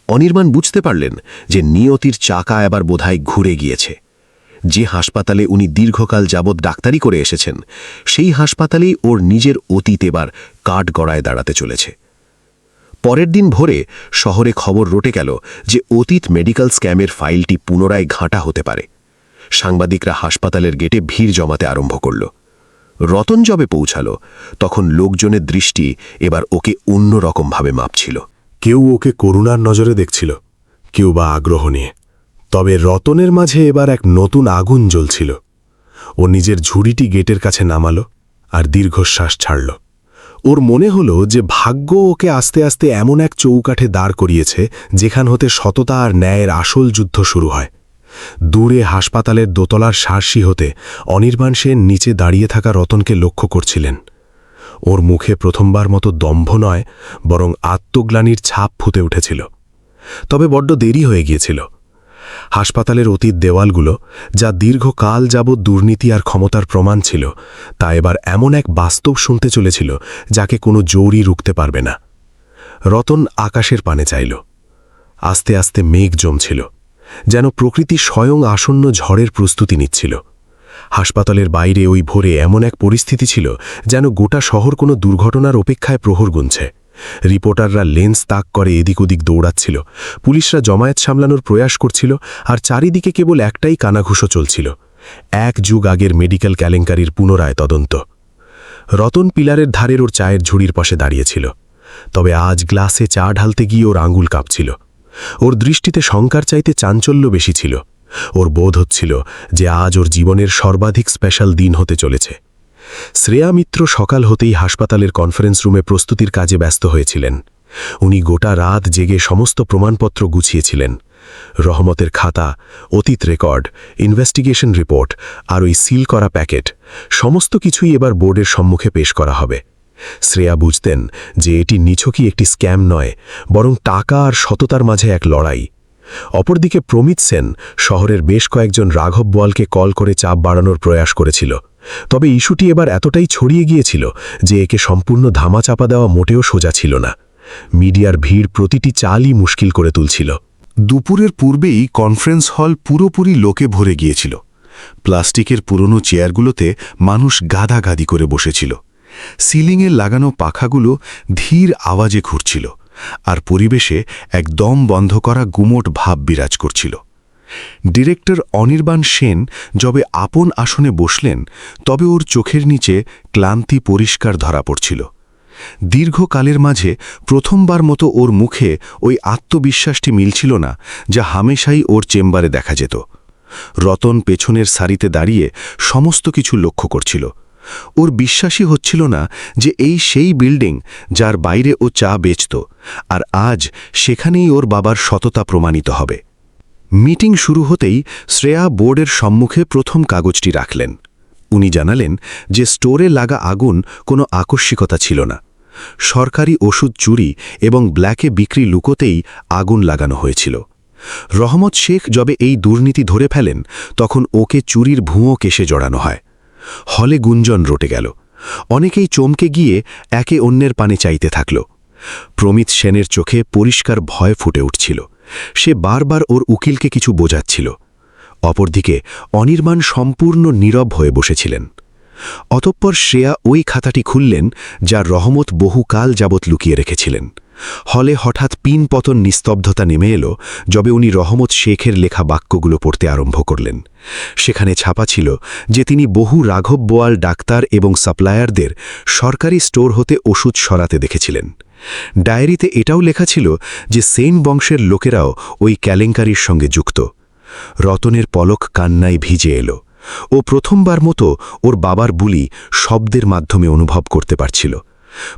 [SPEAKER 1] অনির্বাণ বুঝতে পারলেন যে নিয়তির চাকা এবার বোধহয় ঘুরে গিয়েছে। যে হাসপাতালে উনি দীর্ঘকাল যাবৎ ডাক্তারি করে এসেছেন, সেই হাসপাতালেই ওর নিজের অতীত এবার কাঠগড়ায় দাঁড়াতে চলেছে। পরের দিন ভোরে শহরে খবর রটে গেল যে অতীত মেডিকেল স্ক্যামের ফাইলটি পুনরায় ঘাঁটা হতে পারে। সাংবাদিকরা হাসপাতালের গেটে ভিড় জমাতে আরম্ভ করল। রতন যবে পৌঁছাল, তখন লোকজনের দৃষ্টি এবার ওকে অন্যরকমভাবে মাপছিল।
[SPEAKER 3] কেউ ওকে করুণার নজরে দেখছিল, কেউ বা আগ্রহ নিয়ে। তবে রতনের মাঝে এবার এক নতুন আগুন জ্বলছিল। ও নিজের ঝুড়িটি গেটের কাছে নামালো আর দীর্ঘশ্বাস ছাড়ল। ওর মনে হলো যে ভাগ্য ওকে আস্তে আস্তে এমন এক চৌকাঠে দাঁড় করিয়েছে যেখান হতে সততা আর ন্যায়ের আসল যুদ্ধ শুরু হয়। দূরে হাসপাতালের দোতলার সার্সি হতে অনির্বাণ সেন নিচে দাঁড়িয়ে থাকা রতনকে লক্ষ্য করছিলেন। ওর মুখে প্রথমবার মতো দম্ভ নয়, বরং আত্মগ্লানির ছাপ ফুটে উঠেছিল।
[SPEAKER 1] তবে বড্ড দেরি হয়ে গিয়েছিল। হাসপাতালের অতীত দেওয়ালগুলো, যা দীর্ঘকাল যাবৎ দুর্নীতি আর ক্ষমতার প্রমাণ ছিল, তা এবার এমন এক বাস্তব শুনতে চলেছিল যাকে কোনো জোরই রুখতে পারবে না। রতন আকাশের পানে চাইল। আস্তে আস্তে মেঘ জমছিল, যেন প্রকৃতি স্বয়ং আসন্ন ঝড়ের প্রস্তুতি নিচ্ছিল। হাসপাতালের বাইরে ওই ভোরে এমন এক পরিস্থিতি ছিল যেন গোটা শহর কোনো দুর্ঘটনার অপেক্ষায় প্রহর গুনছে। রিপোর্টাররা লেন্স তাক করে এদিক ওদিক দৌড়াচ্ছিল, পুলিশরা জমায়েত সামলানোর প্রয়াস করছিল, আর চারিদিকে কেবল একটাই কানাঘুষো চলছিল, এক যুগ আগের মেডিকেল কেলেঙ্কারির পুনরায় তদন্ত। রতন পিলারের ধারের ওর চায়ের ঝুড়ির পাশে দাঁড়িয়েছিল। তবে আজ গ্লাসে চা ঢালতে গিয়ে ওর আঙুল কাঁপছিল। ওর দৃষ্টিতে শঙ্কার চাইতে চাঞ্চল্য বেশি ছিল। ওর বোধ হচ্ছিল যে আজ ওর জীবনের সর্বাধিক স্পেশাল দিন হতে চলেছে। শ্রেয়া মিত্র সকাল হতেই হাসপাতালের কনফারেন্স রুমে প্রস্তুতির কাজে ব্যস্ত হয়েছিলেন। উনি গোটা রাত জেগে সমস্ত প্রমাণপত্র গুছিয়েছিলেন। রহমতের খাতা, অতীত রেকর্ড, ইনভেস্টিগেশন রিপোর্ট আর ওই সিল করা প্যাকেট, সমস্ত কিছুই এবার বোর্ডের সম্মুখে পেশ করা হবে। শ্রেয়া বুঝতেন যে এটি নিছকই একটি স্ক্যাম নয়, বরং টাকা আর সততার মাঝে এক লড়াই। অপরদিকে প্রমিত সেন শহরের বেশ কয়েকজন রাঘব বোয়ালকে কল করে চাপ বাড়ানোর প্রয়াস করেছিল। তবে ইস্যুটি এবার এতটাই ছড়িয়ে গিয়েছিল যে একে সম্পূর্ণ ধামাচাপা দেওয়া মোটেও সোজা ছিল না। মিডিয়ার ভিড় প্রতিটি চালই মুশকিল করে তুলছিল।
[SPEAKER 3] দুপুরের পূর্বেই কনফারেন্স হল পুরোপুরি লোকে ভরে গিয়েছিল। প্লাস্টিকের পুরনো চেয়ারগুলোতে মানুষ গাদাগাদি করে বসেছিল। সিলিংয়ে লাগানো পাখাগুলো ধীর আওয়াজে ঘুরছিল, আর পরিবেশে এক দম বন্ধ করা গুমোট ভাব বিরাজ করছিল। ডিরেক্টর অনির্বাণ সেন যবে আপন আসনে বসলেন, তবে ওর চোখের নিচে ক্লান্তি পরিষ্কার ধরা পড়ছিল। দীর্ঘকালের মাঝে প্রথমবার মতো ওর মুখে ওই আত্মবিশ্বাসটি মিলছিল না যা হামেশাই ওর চেম্বারে দেখা যেত। রতন পেছনের সারিতে দাঁড়িয়ে সমস্ত কিছু লক্ষ্য করছিল। ওর বিশ্বাসই হচ্ছিল না যে এই সেই বিল্ডিং যার বাইরে ও চা বেচত, আর আজ সেখানেই ওর বাবার সততা প্রমাণিত হবে। মিটিং শুরু হতেই শ্রেয়া বোর্ডের সম্মুখে প্রথম কাগজটি রাখলেন। উনি জানালেন যে স্টোরে লাগা আগুন কোনো আকস্মিকতা ছিল না। সরকারি ওষুধ চুরি এবং ব্ল্যাকে বিক্রি লুকোতেই আগুন লাগানো হয়েছিল। রহমত শেখ যবে এই দুর্নীতি ধরে ফেলেন, তখন ওকে চুরির ভুঁয়ো কেসে জড়ানো হয়। হলে গুঞ্জন রটে গেল। অনেকেই চমকে গিয়ে একে অন্যের পানে চাইতে থাকল। প্রমিত সেনের চোখে পরিষ্কার ভয় ফুটে উঠছিল। সে বারবার ওর উকিলকে কিছু বোঝাচ্ছিল। অপরদিকে অনির্বাণ সম্পূর্ণ নীরব হয়ে বসেছিলেন। অতঃপর শ্রেয়া ওই খাতাটি খুললেন যা রহমত বহুকাল যাবৎ লুকিয়ে রেখেছিলেন। হলে হঠাৎ পিনপতন নিস্তব্ধতা নেমে এলো যবে উনি রহমত শেখের লেখা বাক্যগুলো পড়তে আরম্ভ করলেন। সেখানে ছাপা ছিল যে তিনি বহু রাঘব বোয়াল ডাক্তার এবং সাপ্লায়ারদের সরকারি স্টোর হতে ওষুধ সরাতে দেখেছিলেন। ডায়েরিতে এটাও লেখা ছিল যে সেন বংশের লোকেরাও ওই কেলেঙ্কারির সঙ্গে যুক্ত। রতনের পলক কান্নায় ভিজে এলো। ও প্রথমবার মতো ওর বাবার বুলি শব্দের মাধ্যমে অনুভব করতে পারছিল।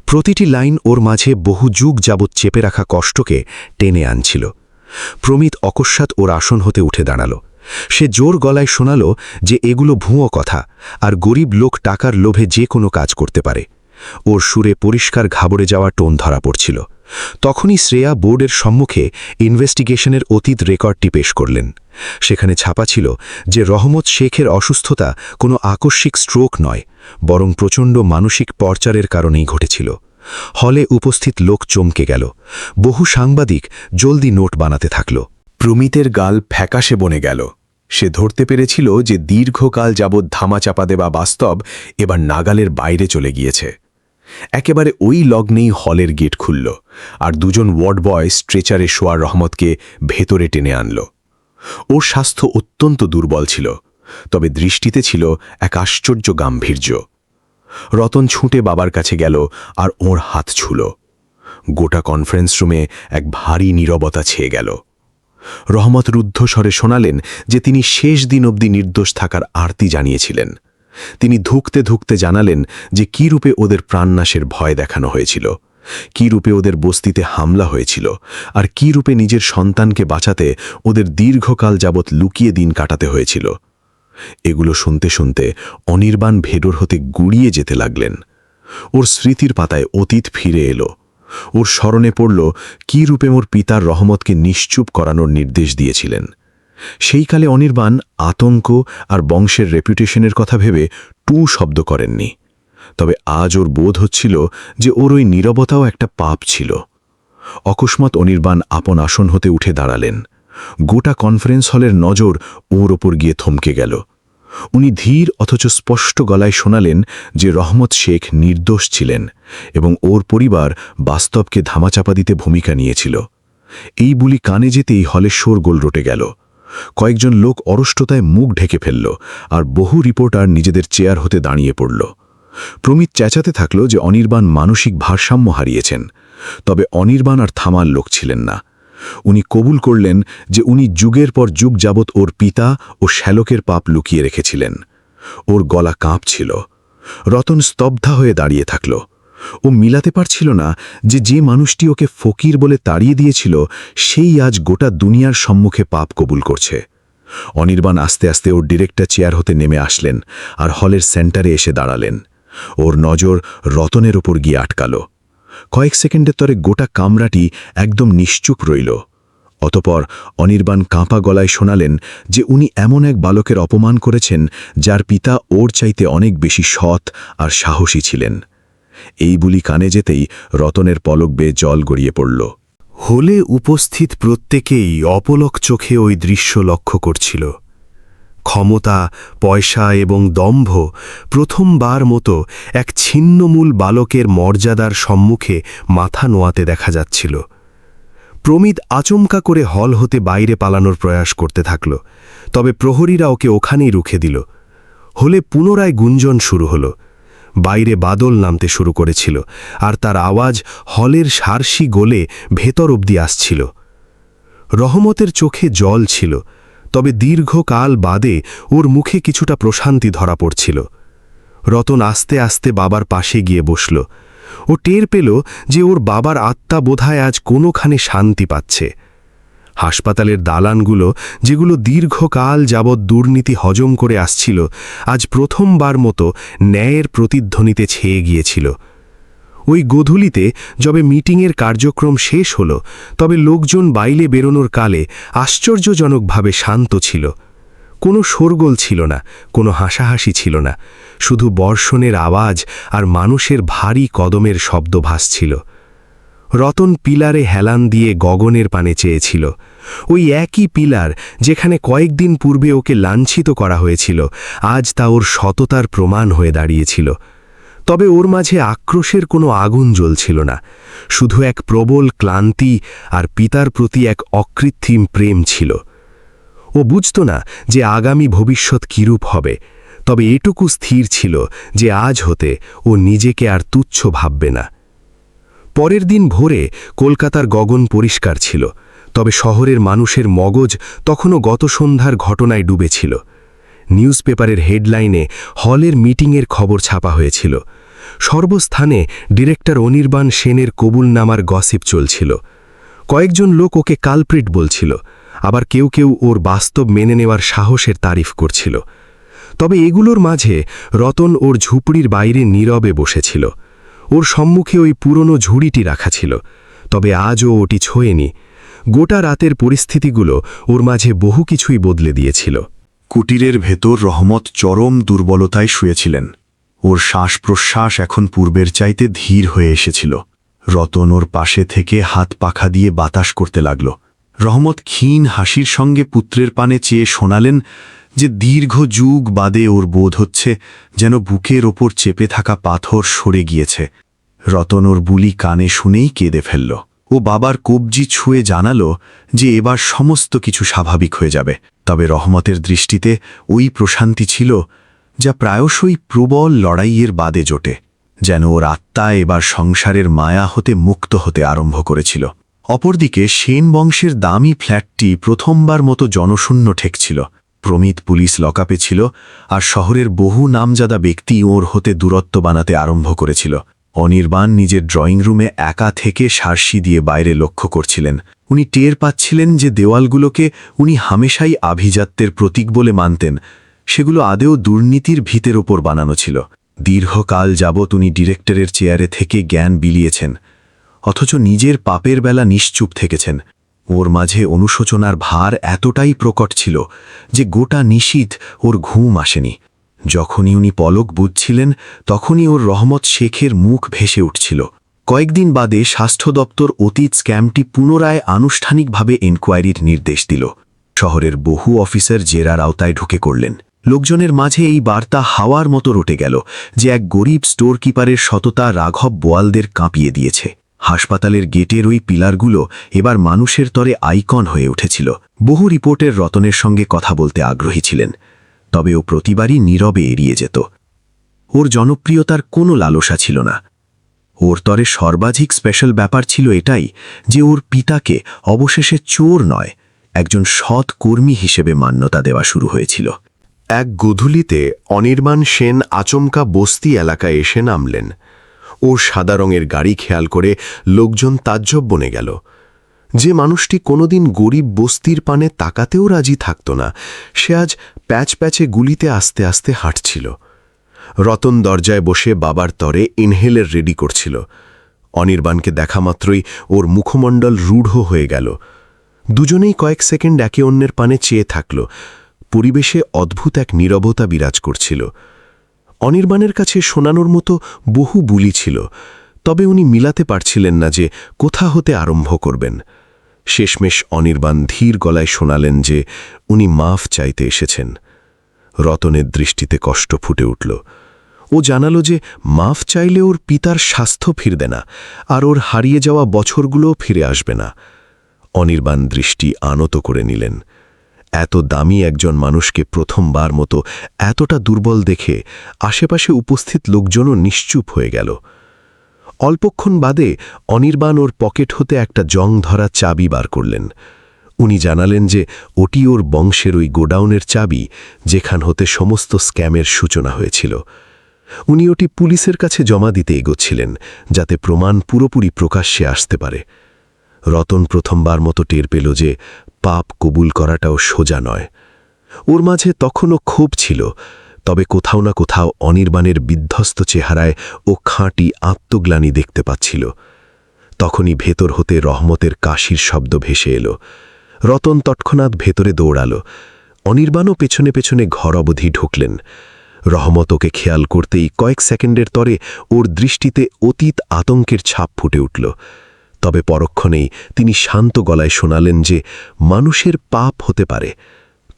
[SPEAKER 3] প্রতিটি লাইন ওর মাঝে বহু যুগ যাবৎ চেপে রাখা কষ্টকে টেনে আনছিল। প্রমিত অকস্মাৎ ওর আসন হতে উঠে দাঁড়াল। সে জোর গলায় শোনাল যে এগুলো ভুয়ো কথা, আর গরিব লোক টাকার লোভে যে কোনো কাজ করতে পারে। ওর সুরে পরিষ্কার ঘাবড়ে যাওয়া টোন ধরা পড়ছিল। তখনই শ্রেয়া বোর্ডের সম্মুখে ইনভেস্টিগেশনের অতীত রেকর্ডটি পেশ করলেন। সেখানে ছাপা ছিল যে রহমত শেখের অসুস্থতা কোনো আকস্মিক স্ট্রোক নয়, বরং প্রচণ্ড মানসিক টর্চারের কারণেই ঘটেছিল। হলে উপস্থিত লোক চমকে গেল। বহু সাংবাদিক জলদি নোট বানাতে থাকল।
[SPEAKER 1] প্রমিতের গাল ফ্যাকাশে বনে গেল। সে ধরতে পেরেছিল যে দীর্ঘকাল যাবৎ ধামাচাপা দেওয়া বাস্তব এবার নাগালের বাইরে চলে গিয়েছে। একেবারে ওই লগ্নেই হলের গেট খুলল, আর দুজন ওয়ার্ড বয় স্ট্রেচারে শোয়া রহমতকে ভেতরে টেনে আনল। ওর স্বাস্থ্য অত্যন্ত দুর্বল ছিল, তবে দৃষ্টিতে ছিল এক আশ্চর্য গাম্ভীর্য। রতন ছুটে বাবার কাছে গেল আর ওর হাত ছুল। গোটা কনফারেন্স রুমে এক ভারী নীরবতা ছেয়ে গেল। রহমত রুদ্ধস্বরে শোনালেন যে তিনি শেষ দিন অবধি নির্দোষ থাকার আরতি জানিয়েছিলেন। তিনি ধুঁকতে ধুঁকতে জানালেন যে কী রূপে ওদের প্রাণনাশের ভয় দেখানো হয়েছিল, কী রূপে ওদের বস্তিতে হামলা হয়েছিল, আর কী রূপে নিজের সন্তানকে বাঁচাতে ওদের দীর্ঘকাল যাবৎ লুকিয়ে দিন কাটাতে হয়েছিল। এগুলো শুনতে শুনতে অনির্বাণ ভেডর হতে গুড়িয়ে যেতে লাগলেন। ওর স্মৃতির পাতায় অতীত ফিরে এলো।
[SPEAKER 3] ওর স্মরণে পড়ল কী রূপে ওর পিতার রহমতকে নিশ্চুপ করানোর নির্দেশ দিয়েছিলেন। সেই কালে অনির্বাণ আতঙ্ক আর বংশের রেপুটেশনের কথা ভেবে টু শব্দ করেননি। তবে আজ ওর বোধ হচ্ছিল যে ওর ওই নীরবতাও একটা পাপ ছিল। অকস্মাৎ অনির্বাণ আপন আসন হতে উঠে দাঁড়ালেন। গোটা কনফারেন্স হলের নজর ওর ওপর গিয়ে থমকে গেল। উনি ধীর অথচ স্পষ্ট গলায় শোনালেন যে রহমত শেখ নির্দোষ ছিলেন এবং ওর পরিবার বাস্তবকে ধামাচাপা দিতে ভূমিকা নিয়েছিল। এই বুলি কানে যেতেই হলে শোরগোল রটে গেল। কয়েকজন লোক অরষ্টতায় মুখ ঢেকে ফেলল, আর বহু রিপোর্টার নিজেদের চেয়ার হতে দাঁড়িয়ে পড়ল। প্রমিত চেঁচাতে থাকল যে অনির্বাণ মানসিক ভারসাম্য হারিয়েছেন। তবে অনির্বাণ আর থামার লোক ছিলেন না। উনি কবুল করলেন যে উনি যুগের পর যুগ যাবৎ ওর পিতা ও শ্যালকের পাপ লুকিয়ে রেখেছিলেন। ওর গলা কাঁপছিল। রতন স্তব্ধা হয়ে দাঁড়িয়ে থাকল। ও মিলাতে পারছিল না যে মানুষটি ওকে ফকির বলে তাড়িয়ে দিয়েছিল সেই আজ গোটা দুনিয়ার সম্মুখে পাপ কবুল করছে। অনির্বাণ আস্তে আস্তে ওর ডিরেক্টর চেয়ার হতে নেমে আসলেন আর হলের সেন্টারে এসে দাঁড়ালেন। ওর নজর রতনের ওপর গিয়ে আটকাল। কয়েক সেকেন্ডের তরে গোটা কামরাটি একদম নিশ্চুপ রইল। অতপর অনির্বাণ কাঁপা গলায় শোনালেন যে উনি এমন এক বালকের অপমান করেছেন যার পিতা ওর চাইতে অনেক বেশি সৎ আর সাহসী ছিলেন। এই বুলি কানে যেতেই রতনের পলক বেয়ে জল গড়িয়ে পড়ল।
[SPEAKER 1] হলে উপস্থিত প্রত্যেকেই অপলক চোখে ওই দৃশ্য লক্ষ্য করছিল। ক্ষমতা, পয়সা এবং দম্ভ প্রথমবার মতো এক ছিন্নমূল বালকের মর্যাদার সম্মুখে মাথা নোয়াতে দেখা যাচ্ছিল। প্রমিত আচমকা করে হল হতে বাইরে পালানোর প্রয়াস করতে থাকল, তবে প্রহরীরা ওকে ওখানেই রুখে দিল। হলে পুনরায় গুঞ্জন শুরু হল। বাইরে বাদল নামতে শুরু করেছিল, আর তার আওয়াজ হলের সারসি গলে ভেতর অবধি আসছিল। রহমতের চোখে জল ছিল, তবে দীর্ঘকাল বাদে ওর মুখে কিছুটা প্রশান্তি ধরা পড়ছিল। রতন আস্তে আস্তে বাবার পাশে গিয়ে বসল। ও টের পেল যে ওর বাবার আত্মা বোধহয় আজ কোনোখানে শান্তি পাচ্ছে। হাসপাতালের দালানগুলো, যেগুলো দীর্ঘকাল যাবৎ দুর্নীতি হজম করে আসছিল, আজ প্রথমবার মতো ন্যায়ের প্রতিধ্বনিতে ছেয়ে গিয়েছিল। ওই গোধূলিতে যবে মিটিংয়ের কার্যক্রম শেষ হল, তবে লোকজন বাইরে বেরোনোর কালে আশ্চর্যজনকভাবে শান্ত ছিল। কোনো শোরগোল ছিল না, কোনো হাসাহাসি ছিল না, শুধু বর্ষণের আওয়াজ আর মানুষের ভারী কদমের শব্দ ভাসছিল। রতন পিলারে হেলান দিয়ে গগনের পানে চেয়েছিল। ওই একই পিলার যেখানে কয়েকদিন পূর্বে ওকে লাঞ্ছিত করা হয়েছিল, আজ তা ওর সততার প্রমাণ হয়ে দাঁড়িয়েছিল। তবে ওর মাঝে আক্রোশের কোনো আগুন জ্বলছিল না, শুধু এক প্রবল ক্লান্তি আর পিতার প্রতি এক অকৃত্রিম প্রেম ছিল। ও বুঝত না যে আগামী ভবিষ্যৎ কিরূপ হবে, তবে এটুকু স্থির ছিল যে আজ হতে ও নিজেকে আর তুচ্ছ ভাববে না। পরের দিন ভোরে কলকাতার গগন পরিষ্কার ছিল, তবে শহরের মানুষের মগজ তখনও গত সন্ধ্যার ঘটনায় ডুবেছিল। নিউজপেপারের হেডলাইনে হলের মিটিংয়ের খবর ছাপা হয়েছিল। সর্বস্থানে ডিরেক্টর অনির্বাণ সেনের কবুলনামার গসিপ চলছিল। কয়েকজন লোক ওকে কালপ্রিট বলছিল, আবার কেউ কেউ ওর বাস্তব মেনে নেওয়ার সাহসের তারিফ করছিল। তবে এগুলোর মাঝে রতন ওর ঝুপড়ির বাইরে নীরবে বসেছিল। ওর সম্মুখে ওই পুরনো ঝুড়িটি রাখা ছিল, তবে আজও ওটি ছোঁয়নি। গোটা রাতের পরিস্থিতিগুলো ওর মাঝে বহু কিছুই বদলে দিয়েছিল।
[SPEAKER 3] কুটিরের ভেতর রহমত চরম দুর্বলতায় শুয়েছিলেন। ওর শ্বাস প্রশ্বাস এখন পূর্বের চাইতে ধীর হয়ে এসেছিল। রতন ওর পাশে থেকে হাত পাখা দিয়ে বাতাস করতে লাগল। রহমত ক্ষীণ হাসির সঙ্গে পুত্রের পানে চেয়ে শোনালেন যে দীর্ঘ যুগ বাদে ওর বোধ হচ্ছে যেন বুকের ওপর চেপে থাকা পাথর সরে গিয়েছে। রতন ওর বুলি কানে শুনেই কেঁদে ফেলল। ও বাবার কবজি ছুঁয়ে জানালো যে এবার সমস্ত কিছু স্বাভাবিক হয়ে যাবে। তবে রহমতের দৃষ্টিতে ওই প্রশান্তি ছিল যা প্রায়শই প্রবল লড়াইয়ের বাদে জোটে, যেন ওর আত্মা এবার সংসারের মায়া হতে মুক্ত হতে আরম্ভ করেছিল। অপরদিকে সেন বংশের দামি ফ্ল্যাটটি প্রথমবার মতো জনশূন্য ঠেকছিল। প্রমিত পুলিশ লকআপে ছিল, আর শহরের বহু নামজাদা ব্যক্তি ওর হতে দূরত্ব বানাতে আরম্ভ করেছিল। অনির্বাণ নিজের ড্রয়িং রুমে একা থেকে সার্সি দিয়ে বাইরে লক্ষ্য করছিলেন। উনি টের পাচ্ছিলেন যে দেওয়ালগুলোকে উনি হামেশাই আভিজাত্যের প্রতীক বলে মানতেন, সেগুলো আদেও দুর্নীতির ভিতের ওপর বানানো ছিল। দীর্ঘকাল যাবৎ উনি ডিরেক্টরের চেয়ারে থেকে জ্ঞান বিলিয়েছেন, অথচ নিজের পাপের বেলা নিশ্চুপ থেকেছেন। ওর মাঝে অনুশোচনার ভার এতটাই প্রকট ছিল যে গোটা নিশীথ ওর ঘুম আসেনি। যখনই উনি পলক বুঝছিলেন তখনই ওর রহমত শেখের মুখ ভেসে উঠছিল। কয়েকদিন বাদে স্বাস্থ্য দপ্তর অতীত স্ক্যামটি পুনরায় আনুষ্ঠানিকভাবে এনকোয়ারির নির্দেশ দিল। শহরের বহু অফিসার জেরার আওতায় ঢুকে করলেন। লোকজনের মাঝে এই বার্তা হাওয়ার মতো রটে গেল যে এক গরিব স্টোর কিপারের সততা রাঘব বোয়ালদের কাঁপিয়ে দিয়েছে। হাসপাতালের গেটের ওই পিলারগুলো এবার মানুষের তরে আইকন হয়ে উঠেছিল। বহু রিপোর্টের রতনের সঙ্গে কথা বলতে আগ্রহী ছিলেন, তবে ও প্রতিবারই নীরবে এড়িয়ে যেত। ওর জনপ্রিয়তার কোনো লালসা ছিল না। ওর তরে সর্বাধিক স্পেশাল ব্যাপার ছিল এটাই যে ওর পিতাকে অবশেষে চোর নয়, একজন সৎ কর্মী হিসেবে মান্যতা দেওয়া শুরু হয়েছিল।
[SPEAKER 1] এক গোধূলিতে অনির্বাণ সেন আচমকা বস্তি এলাকায় এসে নামলেন। ওর সাদা রঙের গাড়ি খেয়াল করে লোকজন তাজ্জব বনে গেল। যে মানুষটি কোনোদিন গরিব বস্তির পানে তাকাতেও রাজি থাকত না, সে আজ প্যাচ প্যাচে গুলিতে আস্তে আস্তে হাঁটছিল। রতন দরজায় বসে বাবার তরে ইনহেলার রেডি করছিল। অনির্বাণকে দেখা মাত্রই ওর মুখমণ্ডল রূঢ় হয়ে গেল। দুজনেই কয়েক সেকেন্ড একে অন্যের পানে চেয়ে থাকল। পরিবেশে অদ্ভুত এক নীরবতা বিরাজ করছিল। অনির্বাণের কাছে শোনানোর মতো বহু বুলি ছিল, তবে উনি মিলাতে পারছিলেন না যে কোথা হতে আরম্ভ করবেন। শেষমেশ অনির্বাণ ধীর গলায় শোনালেন যে উনি মাফ চাইতে এসেছেন। রতনের দৃষ্টিতে কষ্ট ফুটে উঠল। ও জানালো যে মাফ চাইলে ওর পিতার স্বাস্থ্য ফিরবে না, আর ওর হারিয়ে যাওয়া বছরগুলোও ফিরে আসবে না। অনির্বাণ দৃষ্টি আনত করে নিলেন। এত দামি একজন মানুষকে প্রথমবার মতো এতটা দুর্বল দেখে আশেপাশে উপস্থিত লোকজনও নিশ্চুপ হয়ে গেল। অল্পক্ষণ বাদে অনির্বাণ ওর পকেট হতে একটা জং ধরা চাবি বার করলেন। উনি জানালেন যে ওটি ওর বংশের ওই গোডাউনের চাবি, যেখান হতে সমস্ত স্ক্যামের সূচনা হয়েছিল। উনি ওটি পুলিশের কাছে জমা দিতে এগোচ্ছিলেন, যাতে প্রমাণ পুরোপুরি প্রকাশ্যে আসতে পারে। রতন প্রথমবার মতো টের পেল যে পাপ কবুল করাটাও সোজা নয়। ওর মাঝে তখনও ক্ষোভ ছিল, তবে কোথাও না কোথাও অনির্বাণের বিধ্বস্ত চেহারায় ও খাঁটি আত্মগ্লানি দেখতে পাচ্ছিল। তখনই ভেতর হতে রহমতের কাশির শব্দ ভেসে এলো। রতন তৎক্ষণাৎ ভেতরে দৌড়াল। অনির্বাণও পেছনে পেছনে ঘর অবধি ঢুকলেন। রহমত ওকে খেয়াল করতেই কয়েক সেকেন্ডের তরে ওর দৃষ্টিতে অতীত আতঙ্কের ছাপ ফুটে উঠল। তবে পরক্ষণেই তিনি শান্ত গলায় শোনালেন যে মানুষের পাপ হতে পারে,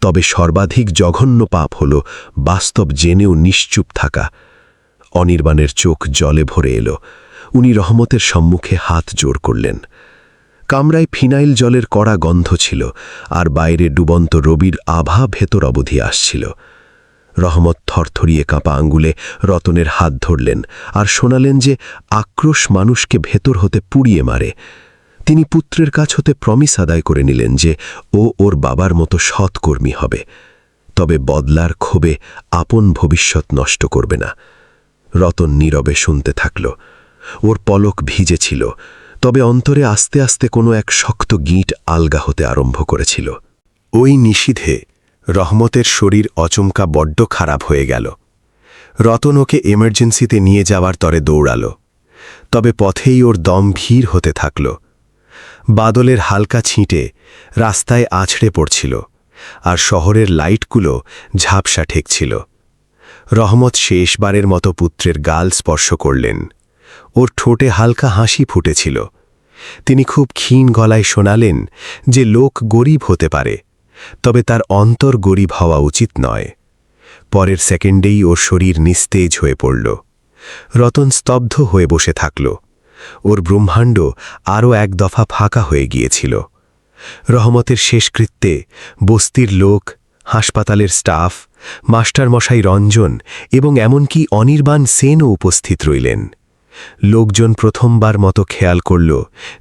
[SPEAKER 1] তবে সর্বাধিক জঘন্য পাপ হল বাস্তব জেনেও নিশ্চুপ থাকা। অনির্বাণের চোখ জলে ভরে এলো। উনি রহমতের সম্মুখে হাত জোড় করলেন। কামরায় ফিনাইল জলের কড়া গন্ধ ছিল, আর বাইরে ডুবন্ত রবির আভা ভেতর অবধি আসছিল। রহমত থরথরিয়ে কাঁপা আঙ্গুলে রতনের হাত ধরলেন আর শোনালেন যে আক্রোশ মানুষকে ভেতর হতে পুড়িয়ে মারে। তিনি পুত্রের কাছ হতে প্রমিস আদায় করে নিলেন যে ও ওর বাবার মতো সৎকর্মী হবে, তবে বদলার ক্ষোভে আপন ভবিষ্যৎ নষ্ট করবে না। রতন নীরবে শুনতে থাকল। ওর পলক ভিজে ছিল, তবে অন্তরে আস্তে আস্তে কোনো এক শক্ত গিঁট আলগা হতে আরম্ভ করেছিল। ওই নিষিধে রহমতের শরীর অচমকা বড্ড খারাপ হয়ে গেল। রতন ওকে এমার্জেন্সিতে নিয়ে যাওয়ার তরে দৌড়াল, তবে পথেই ওর দম ভিড় হতে থাকল। বাদলের হালকা ছিঁটে রাস্তায় আছড়ে পড়ছিল, আর শহরের লাইটগুলো ঝাপসা ঠেকছিল। রহমত শেষবারের মতো পুত্রের গাল স্পর্শ করলেন। ওর ঠোঁটে হালকা হাসি ফুটেছিল। তিনি খুব ক্ষীণ গলায় শোনালেন যে লোক গরিব হতে পারে, তবে তার অন্তর গরিব হওয়া উচিত নয়। পরের সেকেন্ডেই ওর শরীর নিস্তেজ হয়ে পড়ল। রতন স্তব্ধ হয়ে বসে থাকল। ওর ব্রহ্মাণ্ড আরও এক দফা ফাঁকা হয়ে গিয়েছিল। রহমতের শেষকৃত্যে বস্তির লোক, হাসপাতালের স্টাফ, মাস্টারমশাই রঞ্জন এবং এমনকি অনির্বাণ সেনও উপস্থিত রইলেন। লোকজন প্রথমবার মতো খেয়াল করল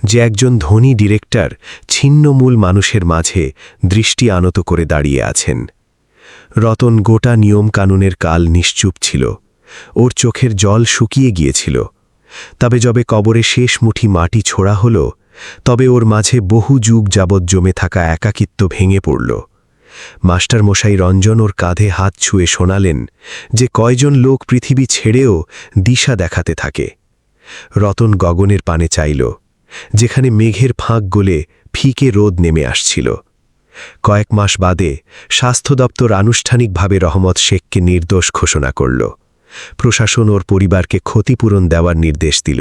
[SPEAKER 1] যে একজন ধনী ডিরেক্টর ছিন্নমূল মানুষের মাঝে দৃষ্টি আনত করে দাঁড়িয়ে আছেন। রতন গোটা নিয়মকানুনের কাল নিশ্চুপ ছিল। ওর চোখের জল শুকিয়ে গিয়েছিল। তবে যবে কবরে শেষ মুঠি মাটি ছোড়া হল, তবে ওর মাঝে বহু যুগ যাবৎ জমে থাকা একাকিত্ব ভেঙে পড়ল। মাস্টারমশাই রঞ্জন ওর কাঁধে হাত ছুঁয়ে শোনালেন যে কয়জন লোক পৃথিবী ছেড়েও দিশা দেখাতে থাকে। রতন গগনের পানে চাইল, যেখানে মেঘের ফাঁক গলে ফিকে রোদ নেমে আসছিল। কয়েক মাস বাদে স্বাস্থ্য দপ্তর আনুষ্ঠানিকভাবে রহমত শেখকে নির্দোষ ঘোষণা করল। প্রশাসন ওর পরিবারকে ক্ষতিপূরণ দেওয়ার নির্দেশ দিল,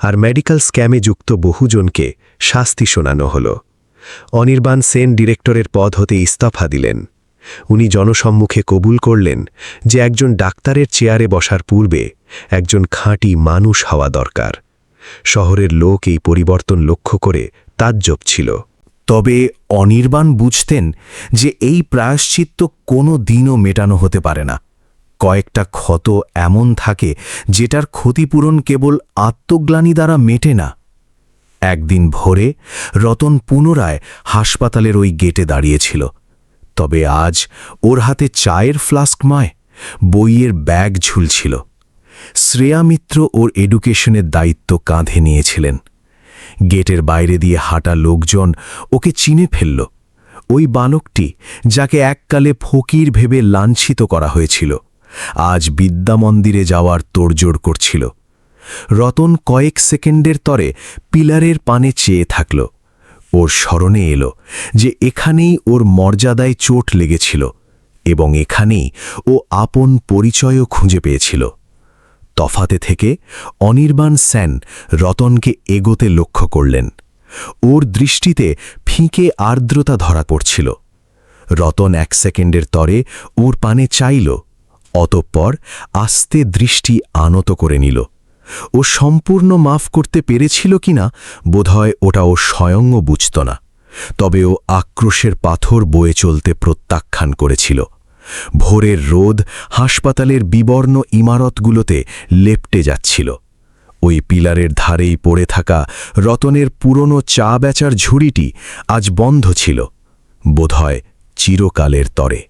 [SPEAKER 1] আর মেডিকেল স্ক্যামে যুক্ত বহুজনকে শাস্তি শোনানো হল। অনির্বাণ সেন ডিরেক্টরের পদ হতে ইস্তফা দিলেন। উনি জনসম্মুখে কবুল করলেন যে একজন ডাক্তারের চেয়ারে বসার পূর্বে একজন খাঁটি মানুষ হওয়া দরকার। শহরের লোক এই পরিবর্তন লক্ষ্য করে তাজ্জব ছিল।
[SPEAKER 2] তবে অনির্বাণ বুঝতেন যে এই প্রায়শ্চিত্ত কোনো দিনও মেটানো হতে পারে না। কয়েকটা ক্ষত এমন থাকে যেটার ক্ষতিপূরণ কেবল আত্মগ্লানি দ্বারা মেটে না। একদিন ভোরে রতন পুনরায় হাসপাতালের ওই গেটে দাঁড়িয়েছিল। তবে আজ ওর হাতে চায়ের ফ্লাস্ক নয়, বইয়ের ব্যাগ ঝুলছিল। শ্রেয়া মিত্র ওর এডুকেশনের দায়িত্ব কাঁধে নিয়েছিলেন। গেটের বাইরে দিয়ে হাঁটা লোকজন ওকে চিনে ফেলল। ওই বালকটি, যাকে এককালে ফকির ভেবে লাঞ্ছিত করা হয়েছিল, আজ বিদ্যামন্দিরে যাওয়ার তোড়জোড় করছিল। রতন কয়েক সেকেন্ডের তরে পিলারের পানে চেয়ে থাকল। ওর স্মরণে এলো যে এখানেই ওর মর্যাদায় চোট লেগেছিল এবং এখানেই ও আপন পরিচয়ও খুঁজে পেয়েছিল। তফাতে থেকে অনির্বাণ সেন রতনকে এগোতে লক্ষ্য করলেন। ওর দৃষ্টিতে ফিকে আর্দ্রতা ধরা পড়ছিল। রতন 1 সেকেন্ডের তরে ওর পানে চাইল, অতঃপর আস্তে দৃষ্টি আনত করে নিল। ও সম্পূর্ণ মাফ করতে পেরেছিল কিনা বোধহয় ওটা ও স্বয়ংও বুঝত না। তবে ও আক্রোশের পাথর বয়ে চলতে প্রত্যাখ্যান করেছিল। ভোরের রোদ হাসপাতালের বিবর্ণ ইমারতগুলোতে লেপ্টে যাচ্ছিল। ওই পিলারের ধারেই পড়ে থাকা রতনের পুরনো চা বেচার ঝুড়িটি আজ বন্ধ ছিল, বোধহয় চিরকালের তরে।